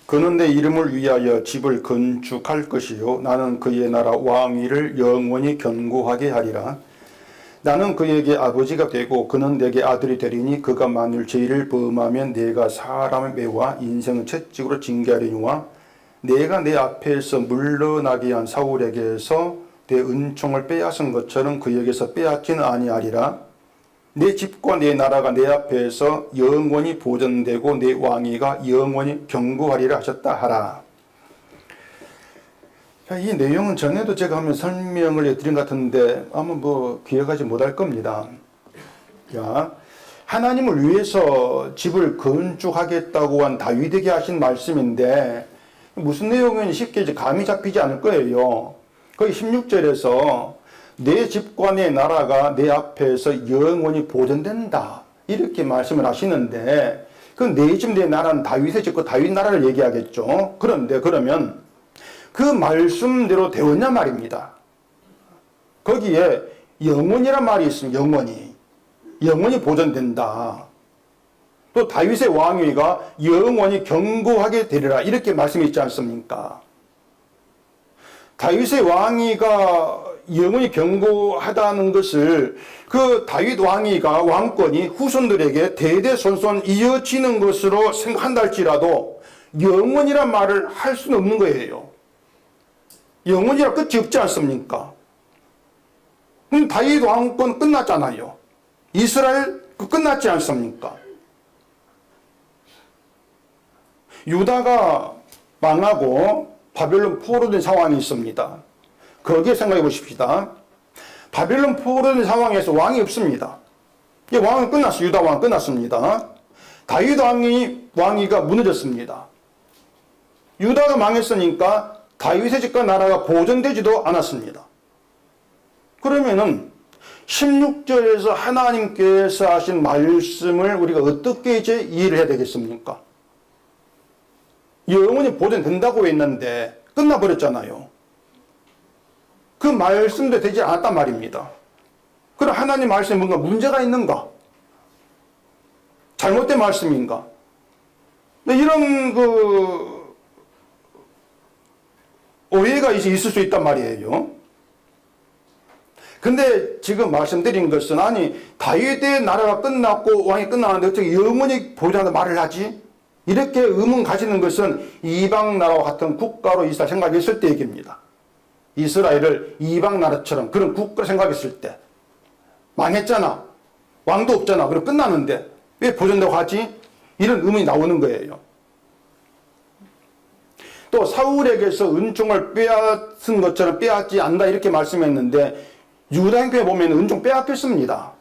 그는 내 이름을 위하여 집을 건축할 것이요 나는 그의 나라 왕위를 영원히 견고하게 하리라. 나는 그에게 아버지가 되고 그는 내게 아들이 되리니 그가 만일 죄를 범하면 내가 사람을 메와 인생을 채찍으로 징계하리니와 내가 내 앞에서 물러나게 한 사울에게서 내 은총을 빼앗은 것처럼 그에게서 빼앗지는 아니하리라. 내 집과 내 나라가 내 앞에서 영원히 보존되고 내 왕위가 영원히 견고하리라 하셨다 하라. 이 내용은 전에도 제가 한번 설명을 드린 것 같은데 아마 기억하지 못할 겁니다. 하나님을 위해서 집을 건축하겠다고 한 다윗에게 하신 말씀인데 무슨 내용인지 쉽게 이제 감이 잡히지 않을 거예요. 거기 16절에서 내 집과 내 나라가 내 앞에서 영원히 보존된다 이렇게 말씀을 하시는데, 그 내 집 내 나라는 다윗의 집과 다윗 나라를 얘기하겠죠. 그런데 그러면 그 말씀대로 되었냐 말입니다. 거기에 영원이란 말이 있습니다. 영원히 보존된다. 또 다윗의 왕위가 영원히 견고하게 되리라 이렇게 말씀이 있지 않습니까? 다윗의 왕위가 영원히 견고하다는 것을 그 다윗 왕위가 왕권이 후손들에게 대대손손 이어지는 것으로 생각한다 할지라도 영원이란 말을 할 수는 없는 거예요. 영원이라 끝이 없지 않습니까? 그럼 다윗 왕권 끝났잖아요. 이스라엘 끝났지 않습니까? 유다가 망하고 바벨론 포로된 상황이 있습니다. 거기에 생각해 보십시다. 바벨론 포로된 상황에서 왕이 없습니다. 왕은 끝났어요. 유다 왕은 끝났습니다. 다윗 왕위가 무너졌습니다. 유다가 망했으니까 다윗의 집과 나라가 보존되지도 않았습니다. 그러면은 16절에서 하나님께서 하신 말씀을 우리가 어떻게 이제 이해를 해야 되겠습니까? 영원히 보존된다고 했는데 끝나버렸잖아요. 그 말씀도 되지 않았단 말입니다. 그럼 하나님 말씀에 뭔가 문제가 있는가? 잘못된 말씀인가? 이런 오해가 이제 있을 수 있단 말이에요. 근데 지금 말씀드린 것은, 아니 다윗의 나라가 끝났고 왕이 끝나는데 어떻게 영원히 보존한다 말을 하지? 이렇게 의문 가지는 것은 이방 나라와 같은 국가로 이스라엘 생각했을 때 얘기입니다. 이스라엘을 이방 나라처럼 그런 국가 생각했을 때 망했잖아. 왕도 없잖아. 그럼 끝나는데 왜 보존되고 하지? 이런 의문이 나오는 거예요. 또 사울에게서 은총을 빼앗은 것처럼 빼앗지 않는다 이렇게 말씀했는데 유다행편에 보면 은총 빼앗겼습니다.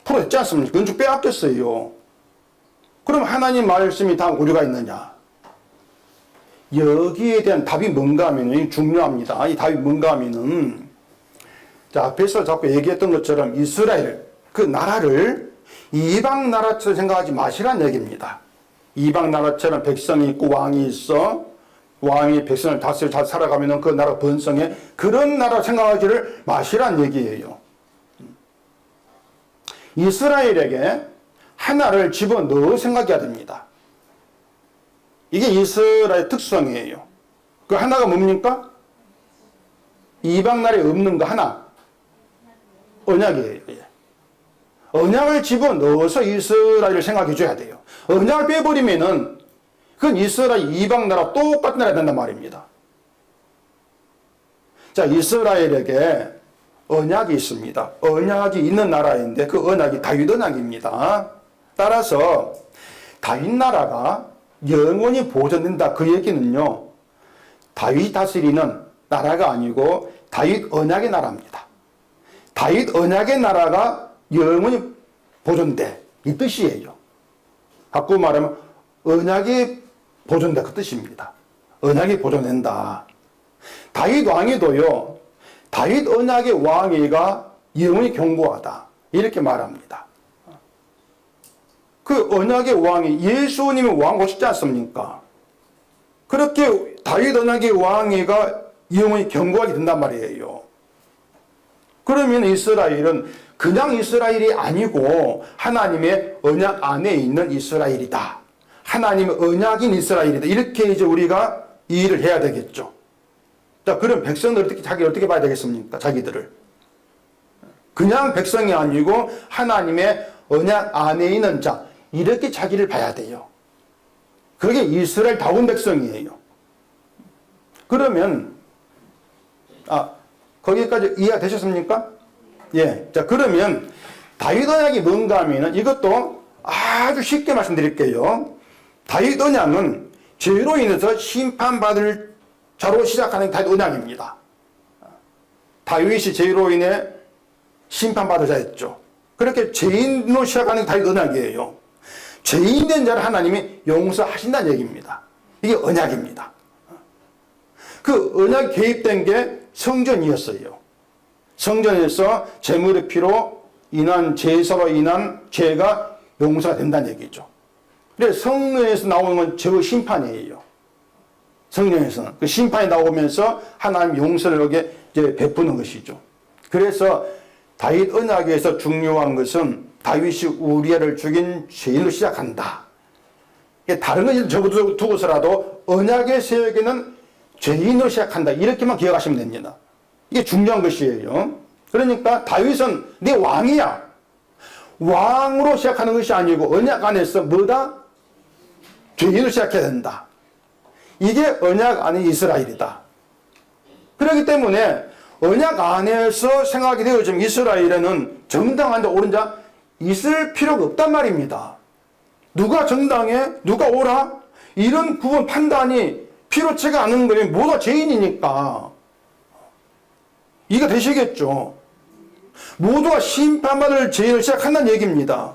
풀어냈지 않습니까? 은총 빼앗겼어요. 그럼 하나님 말씀이 다 오류가 있느냐? 여기에 대한 답이 뭔가 하면 중요합니다. 이 답이 뭔가 하면은, 자, 앞에서 자꾸 얘기했던 것처럼 이스라엘, 그 나라를 이방 나라처럼 생각하지 마시란 얘기입니다. 이방 나라처럼 백성이 있고 왕이 있어, 왕이 백성을 다스려 잘 살아가면 그 나라 번성해, 그런 나라 생각하지를 마시란 얘기예요. 이스라엘에게 하나를 집어넣어 생각해야 됩니다. 이게 이스라엘 특성이에요. 그 하나가 뭡니까? 이방 나라에 없는 거 하나, 언약이에요. 언약을 집어넣어서 이스라엘을 생각해 줘야 돼요. 언약을 빼버리면은 그건 이스라엘 이방 나라 똑같은 나라가 된단 말입니다. 자, 이스라엘에게 언약이 있습니다. 언약이 있는 나라인데 그 언약이 다윗 언약입니다. 따라서 다윗 나라가 영원히 보존된다. 그 얘기는요, 다윗 다스리는 나라가 아니고 다윗 언약의 나라입니다. 다윗 언약의 나라가 영원히 보존돼. 이 뜻이에요. 바꾸고 말하면 언약이 보존돼. 그 뜻입니다. 언약이 보존된다. 다윗 왕이도요, 다윗 언약의 왕위가 영원히 견고하다. 이렇게 말합니다. 그 언약의 왕이 예수님의 왕 오셨지 않습니까? 그렇게 다윗 언약의 왕위가 영원히 견고하게 된단 말이에요. 그러면 이스라엘은 그냥 이스라엘이 아니고 하나님의 언약 안에 있는 이스라엘이다. 하나님의 언약인 이스라엘이다. 이렇게 이제 우리가 이해를 해야 되겠죠. 자, 그럼 백성들 자기를 어떻게 봐야 되겠습니까? 자기들을. 그냥 백성이 아니고 하나님의 언약 안에 있는 자. 이렇게 자기를 봐야 돼요. 그게 이스라엘다운 백성이에요. 그러면, 거기까지 이해가 되셨습니까? 예. 자, 그러면 다윗 언약이 뭔가 하면은 이것도 아주 쉽게 말씀드릴게요. 다윗 언약은 죄로 인해서 심판받을 자로 시작하는 다윗 언약입니다. 다윗이 죄로 인해 심판받을 자였죠. 그렇게 죄인으로 시작하는 다윗 언약이에요. 죄인된 자를 하나님이 용서하신다는 얘기입니다. 이게 언약입니다. 그 언약 개입된 게 성전이었어요. 성전에서 제물의 피로 인한 제사로 인한 죄가 용서가 된다는 얘기죠. 그래서 성전에서 나오는 건 죄의 심판이에요. 성전에서는 그 심판이 나오면서 하나님 용서를 여기에 이제 베푸는 것이죠. 그래서 다윗 언약에서 중요한 것은 다윗이 우리아를 죽인 죄인으로 시작한다. 다른 건 접어두고서라도 언약의 세력에는 죄인으로 시작한다. 이렇게만 기억하시면 됩니다. 이게 중요한 것이에요. 그러니까 다윗은 내 왕이야. 왕으로 시작하는 것이 아니고 언약 안에서 뭐다? 죄인으로 시작해야 된다. 이게 언약 안에 이스라엘이다. 그렇기 때문에 언약 안에서 생각이 되어지면 이스라엘에는 정당한 자 옳은 자 있을 필요가 없단 말입니다. 누가 정당해? 누가 옳아? 이런 구분 판단이 필요치가 않은 거예요. 모두 죄인이니까. 이해가 되시겠죠? 모두가 심판받을 죄인을 시작한다는 얘기입니다.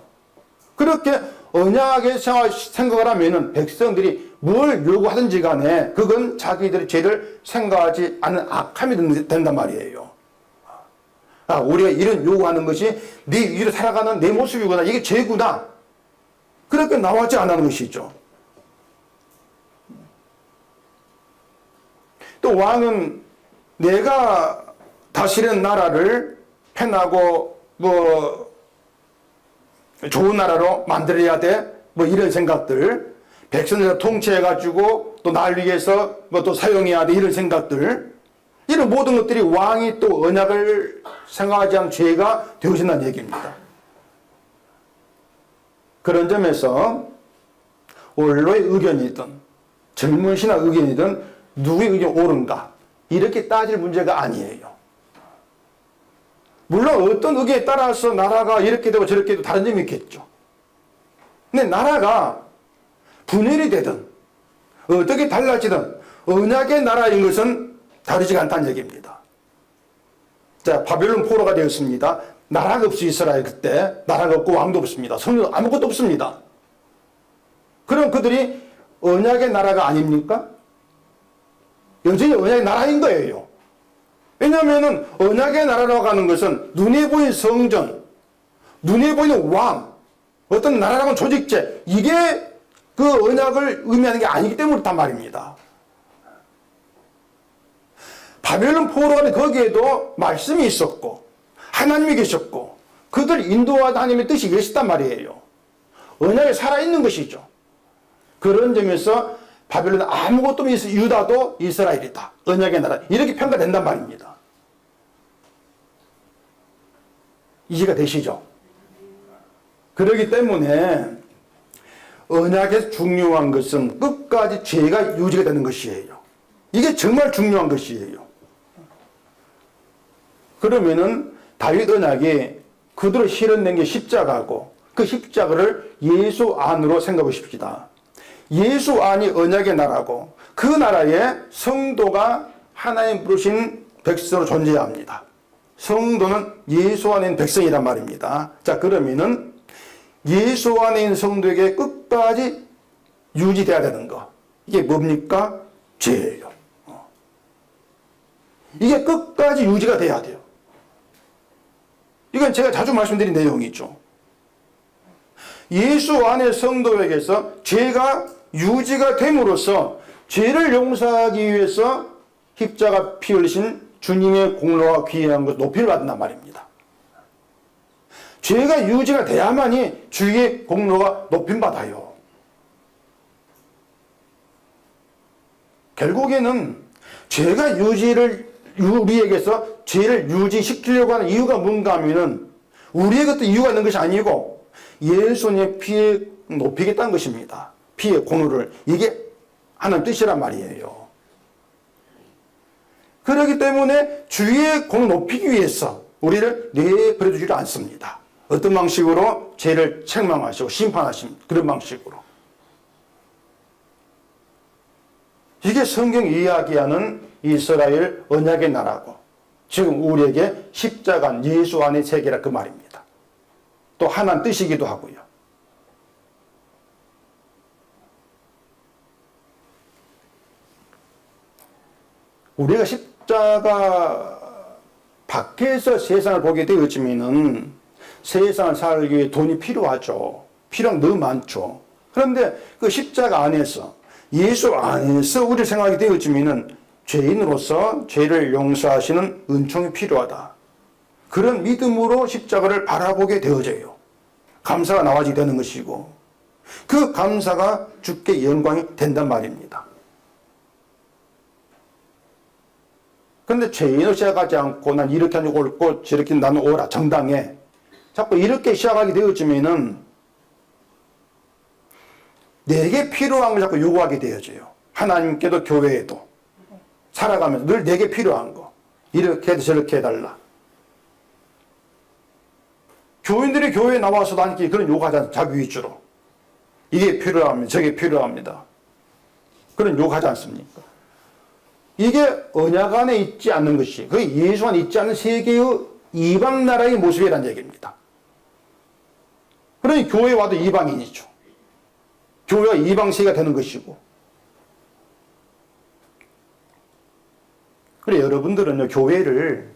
그렇게 언약의 생각을 하면은 백성들이 뭘 요구하든지 간에 그건 자기들의 죄를 생각하지 않는 악함이 된단 말이에요. 우리가 이런 요구하는 것이 네 위로 살아가는 내 모습이구나. 이게 죄구나. 그렇게 나오지 않는 것이죠. 또 왕은 내가 다스리는 나라를 편하고 좋은 나라로 만들어야 돼. 이런 생각들. 백성들을 통치해가지고 또 날 위해서 또 사용해야 돼. 이런 생각들. 이런 모든 것들이 왕이 또 언약을 생각하지 않은 죄가 되어진다는 얘기입니다. 그런 점에서 원로의 의견이든 젊은 신하 의견이든 누구의 의견이 옳은가 이렇게 따질 문제가 아니에요. 물론 어떤 의견에 따라서 나라가 이렇게 되고 저렇게 되고 다른 점이 있겠죠. 근데 나라가 분열이 되든 어떻게 달라지든 언약의 나라인 것은 다르지가 않다는 얘기입니다. 자, 바벨론 포로가 되었습니다. 나라가 없이 이스라엘 그때 나라가 없고 왕도 없습니다. 성도 아무것도 없습니다. 그럼 그들이 언약의 나라가 아닙니까? 여전히 언약의 나라인 거예요. 왜냐하면 언약의 나라라고 하는 것은 눈에 보이는 성전, 눈에 보이는 왕, 어떤 나라라고 조직제, 이게 그 언약을 의미하는 게 아니기 때문에 그렇단 말입니다. 바벨론 포로가 거기에도 말씀이 있었고 하나님이 계셨고 그들 인도하다 하나님의 뜻이 계셨단 말이에요. 언약이 살아있는 것이죠. 그런 점에서 바벨론 아무것도 없는 유다도 이스라엘이다. 언약의 나라. 이렇게 평가된단 말입니다. 이해가 되시죠? 그렇기 때문에 언약에서 중요한 것은 끝까지 죄가 유지가 되는 것이에요. 이게 정말 중요한 것이에요. 그러면은 다윗 언약이 그대로 실현된 게 십자가고, 그 십자가를 예수 안으로 생각해 보십시다. 예수 안이 언약의 나라고, 그 나라에 성도가 하나님 부르신 백성으로 존재해야 합니다. 성도는 예수 안에 있는 백성이란 말입니다. 자, 그러면은 예수 안에 있는 성도에게 끝까지 유지돼야 되는 거, 이게 뭡니까? 죄예요. 이게 끝까지 유지가 돼야 돼요. 이건 제가 자주 말씀드린 내용이죠. 예수 안의 성도에게서 죄가 유지가 됨으로써 죄를 용서하기 위해서 십자가 피 흘리신 주님의 공로와 귀한 것 높이를 받는단 말입니다. 죄가 유지가 돼야만이 주의 공로가 높임받아요. 결국에는 죄가 우리에게서 죄를 유지시키려고 하는 이유가 뭔가 하면은 우리의 것도 이유가 있는 것이 아니고 예수님의 피에 높이겠다는 것입니다. 피의 공로를. 이게 하나님 뜻이란 말이에요. 그렇기 때문에 주의 공을 높이기 위해서 우리를 내버려 두지 않습니다. 어떤 방식으로? 죄를 책망하시고 심판하신 그런 방식으로. 이게 성경이 이야기하는 이스라엘 언약의 나라고, 지금 우리에게 십자가 예수 안의 세계라 그 말입니다. 또 하나님 뜻이기도 하고요. 우리가 십자가 밖에서 세상을 보게 되어지면은 세상을 살기 위해 돈이 필요하죠. 필요한 게 너무 많죠. 그런데 그 십자가 안에서, 예수 안에서 우리를 생각하게 되어지면은 죄인으로서 죄를 용서하시는 은총이 필요하다. 그런 믿음으로 십자가를 바라보게 되어져요. 감사가 나와지게 되는 것이고, 그 감사가 주께 영광이 된단 말입니다. 그런데 죄인으로 시작하지 않고 난 이렇게 하는 옳고 저렇게 나는 옳아 정당해, 자꾸 이렇게 시작하게 되어지면은 내게 필요한 걸 자꾸 요구하게 되어져요. 하나님께도 교회에도 살아가면서 늘 내게 필요한 거, 이렇게 해도 저렇게 해달라. 교인들이 교회에 나와서도 하니까 그런 요구하잖아요. 자기 위주로 이게 필요합니다, 저게 필요합니다, 그런 요구하지 않습니까? 이게 언약 안에 있지 않는 것이, 그 예수 안에 있지 않는 세계의 이방 나라의 모습이라는 얘기입니다. 그러니 교회에 와도 이방인이죠. 교회가 이방 세계가 되는 것이고. 그래, 여러분들은요, 교회를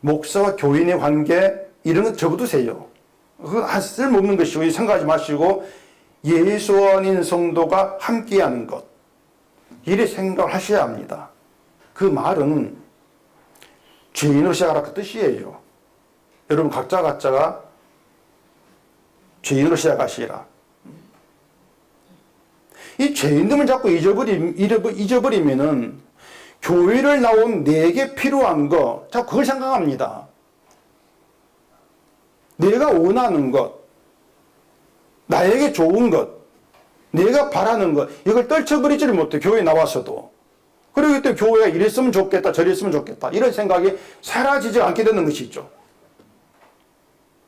목사와 교인의 관계 이런 거 접어두세요. 그건 쓸모없는 것이고 생각하지 마시고 예수 안인 성도가 함께하는 것, 이래 생각을 하셔야 합니다. 그 말은 죄인으로 시작하라 그 뜻이에요. 여러분 각자가 죄인으로 시작하시라. 이 죄인됨을 자꾸 잊어버리면은 교회를 나온 내게 필요한 거, 자꾸 그걸 생각합니다. 내가 원하는 것, 나에게 좋은 것, 내가 바라는 것, 이걸 떨쳐버리지를 못해, 교회에 나와서도. 그러기 때문에 교회가 이랬으면 좋겠다, 저랬으면 좋겠다, 이런 생각이 사라지지 않게 되는 것이죠.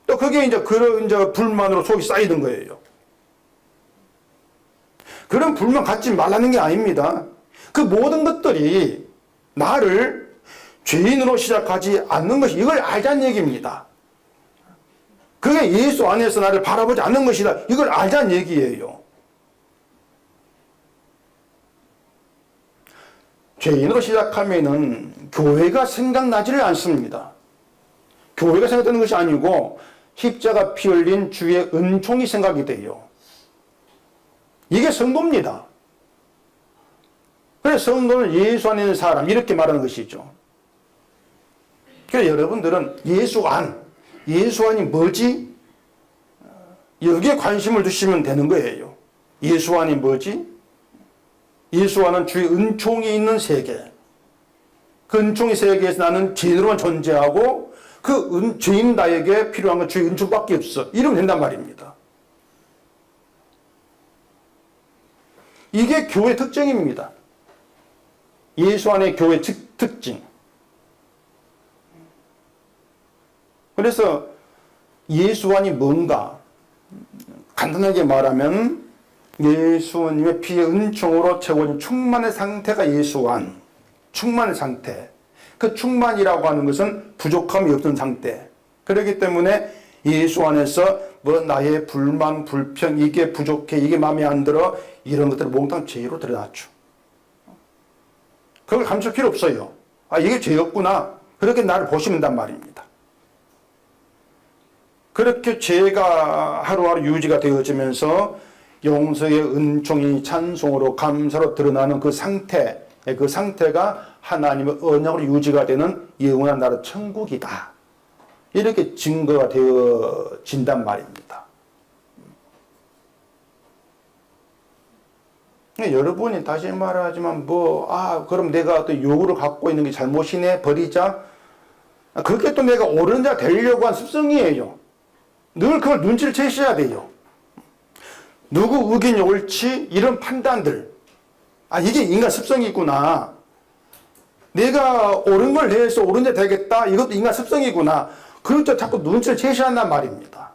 또 그게 이제 그런 불만으로 속이 쌓이는 거예요. 그런 불만 갖지 말라는 게 아닙니다. 그 모든 것들이 나를 죄인으로 시작하지 않는 것이, 이걸 알자는 얘기입니다. 그게 예수 안에서 나를 바라보지 않는 것이다, 이걸 알자는 얘기예요. 죄인으로 시작하면은 교회가 생각나지를 않습니다. 교회가 생각되는 것이 아니고 십자가 피 흘린 주의 은총이 생각이 돼요. 이게 성도입니다. 그래서 성도는 예수 안에 있는 사람, 이렇게 말하는 것이죠. 그래서 여러분들은 예수 안이 뭐지? 여기에 관심을 두시면 되는 거예요. 예수 안이 뭐지? 예수 안은 주의 은총이 있는 세계. 그 은총의 세계에서 나는 죄인으로만 존재하고 죄인 나에게 필요한 건 주의 은총밖에 없어. 이러면 된단 말입니다. 이게 교회 특징입니다. 예수 안의 교회 특징. 그래서 예수 안이 뭔가? 간단하게 말하면 예수님의 피의 은총으로 채워진 충만의 상태가 예수 안. 충만의 상태. 그 충만이라고 하는 것은 부족함이 없는 상태. 그렇기 때문에 예수 안에서 나의 불만, 불평, 이게 부족해, 이게 마음에 안 들어, 이런 것들을 몽땅 죄로 드러났죠. 그걸 감출 필요 없어요. 이게 죄였구나. 그렇게 나를 보시면 단 말입니다. 그렇게 죄가 하루하루 유지가 되어지면서 용서의 은총이 찬송으로 감사로 드러나는 그 상태가 하나님의 언약으로 유지가 되는 영원한 나라 천국이다. 이렇게 증거가 되어진단 말입니다. 여러분이 다시 말하지만 그럼 내가 또 요구를 갖고 있는 게 잘못이네, 버리자. 그게 또 내가 옳은 자 되려고 한 습성이에요. 늘 그걸 눈치를 채셔야 돼요. 누구 의견이 옳지? 이런 판단들. 이게 인간 습성이구나. 내가 옳은 걸 해서 옳은 자 되겠다. 이것도 인간 습성이구나. 그것도 자꾸 눈치를 채셔야 한단 말입니다.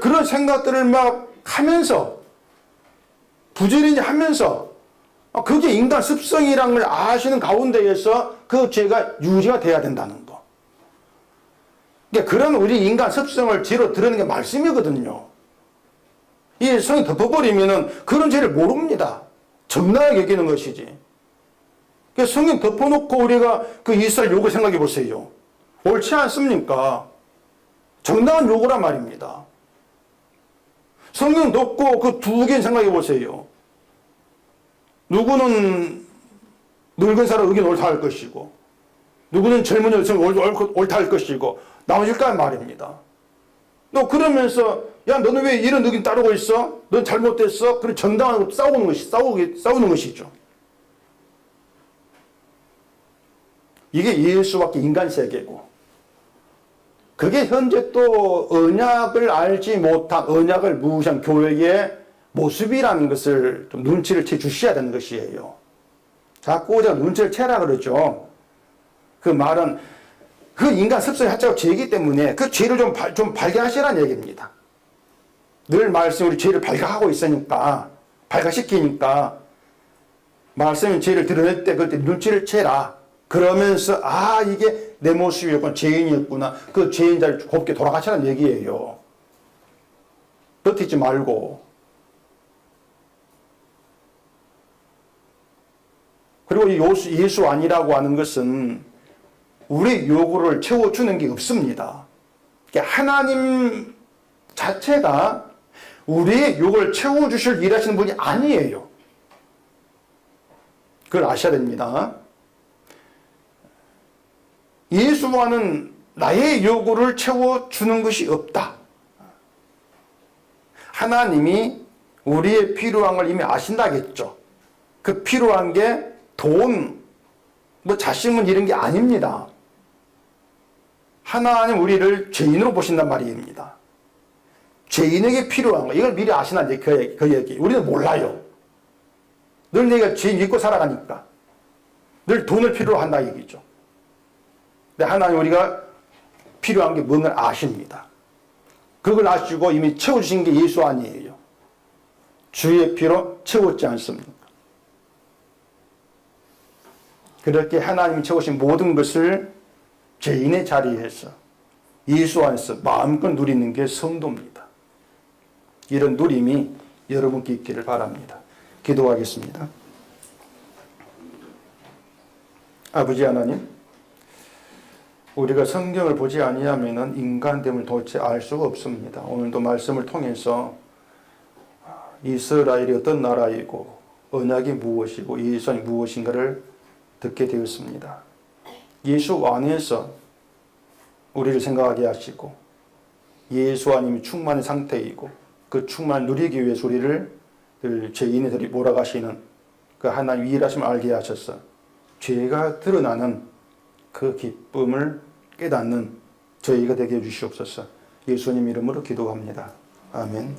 그런 생각들을 막 하면서, 부지런히 하면서, 그게 인간 습성이라는 걸 아시는 가운데에서 그 죄가 유지가 돼야 된다는 거. 그런 우리 인간 습성을 죄로 드러내는 게 말씀이거든요. 이 성이 덮어버리면은 그런 죄를 모릅니다. 정당하게 여기는 것이지. 성경 덮어놓고 우리가 그 이스라엘 요구 생각해 보세요. 옳지 않습니까? 정당한 요구란 말입니다. 성경 덮고 그 두 개는 생각해 보세요. 누구는 늙은 사람 의견 옳다 할 것이고, 누구는 젊은 여성 옳다 할 것이고, 나눠질까 말입니다. 너 그러면서, 너는 왜 이런 의견 따르고 있어? 넌 잘못됐어? 그래 정당하고 싸우는 것이죠. 이게 예수밖에 인간 세계고, 그게 현재 또 언약을 알지 못한, 언약을 무시한 교회의 모습이라는 것을 좀 눈치를 채 주셔야 되는 것이에요. 자꾸 제가 눈치를 채라 그러죠. 그 말은 그 인간 습성이 하자고 죄이기 때문에 그 죄를 좀 발견하시라는 얘기입니다. 늘 말씀이 우리 죄를 발견하고 있으니까, 발견시키니까, 말씀이 죄를 드러낼 때 그때 눈치를 채라. 그러면서 이게 내 모습이었구나, 죄인이었구나, 그 죄인 자를 곱게 돌아가시라는 얘기예요. 버티지 말고. 그리고 이 예수 아니라고 하는 것은 우리 요구를 채워주는 게 없습니다. 하나님 자체가 우리의 요구를 채워주실 일하시는 분이 아니에요. 그걸 아셔야 됩니다. 예수와는 나의 요구를 채워주는 것이 없다. 하나님이 우리의 필요한 걸 이미 아신다겠죠. 그 필요한 게 돈, 자식문 이런 게 아닙니다. 하나님 우리를 죄인으로 보신단 말입니다. 죄인에게 필요한 거, 이걸 미리 아시나, 그 얘기. 우리는 몰라요. 늘 내가 죄인 믿고 살아가니까. 늘 돈을 필요로 한다 얘기죠. 근데 하나님 우리가 필요한 게 뭔가 아십니다. 그걸 아시고 이미 채워주신 게 예수 아니에요. 주의 피로 채웠지 않습니까? 그렇게 하나님이 채우신 모든 것을 죄인의 자리에서 예수 안에서 마음껏 누리는 게 성도입니다. 이런 누림이 여러분께 있기를 바랍니다. 기도하겠습니다. 아버지 하나님, 우리가 성경을 보지 아니하면 인간됨을 도대체 알 수가 없습니다. 오늘도 말씀을 통해서 이스라엘이 어떤 나라이고 언약이 무엇이고 예수님이 무엇인가를 듣게 되었습니다. 예수 안에서 우리를 생각하게 하시고 예수 안님이 충만한 상태이고 그 충만을 누리기 위해서 우리를 늘 죄인들이 몰아가시는 그 하나님 일하심을 알게 하셔서 죄가 드러나는 그 기쁨을 깨닫는 저희가 되게 해주시옵소서. 예수님 이름으로 기도합니다. 아멘.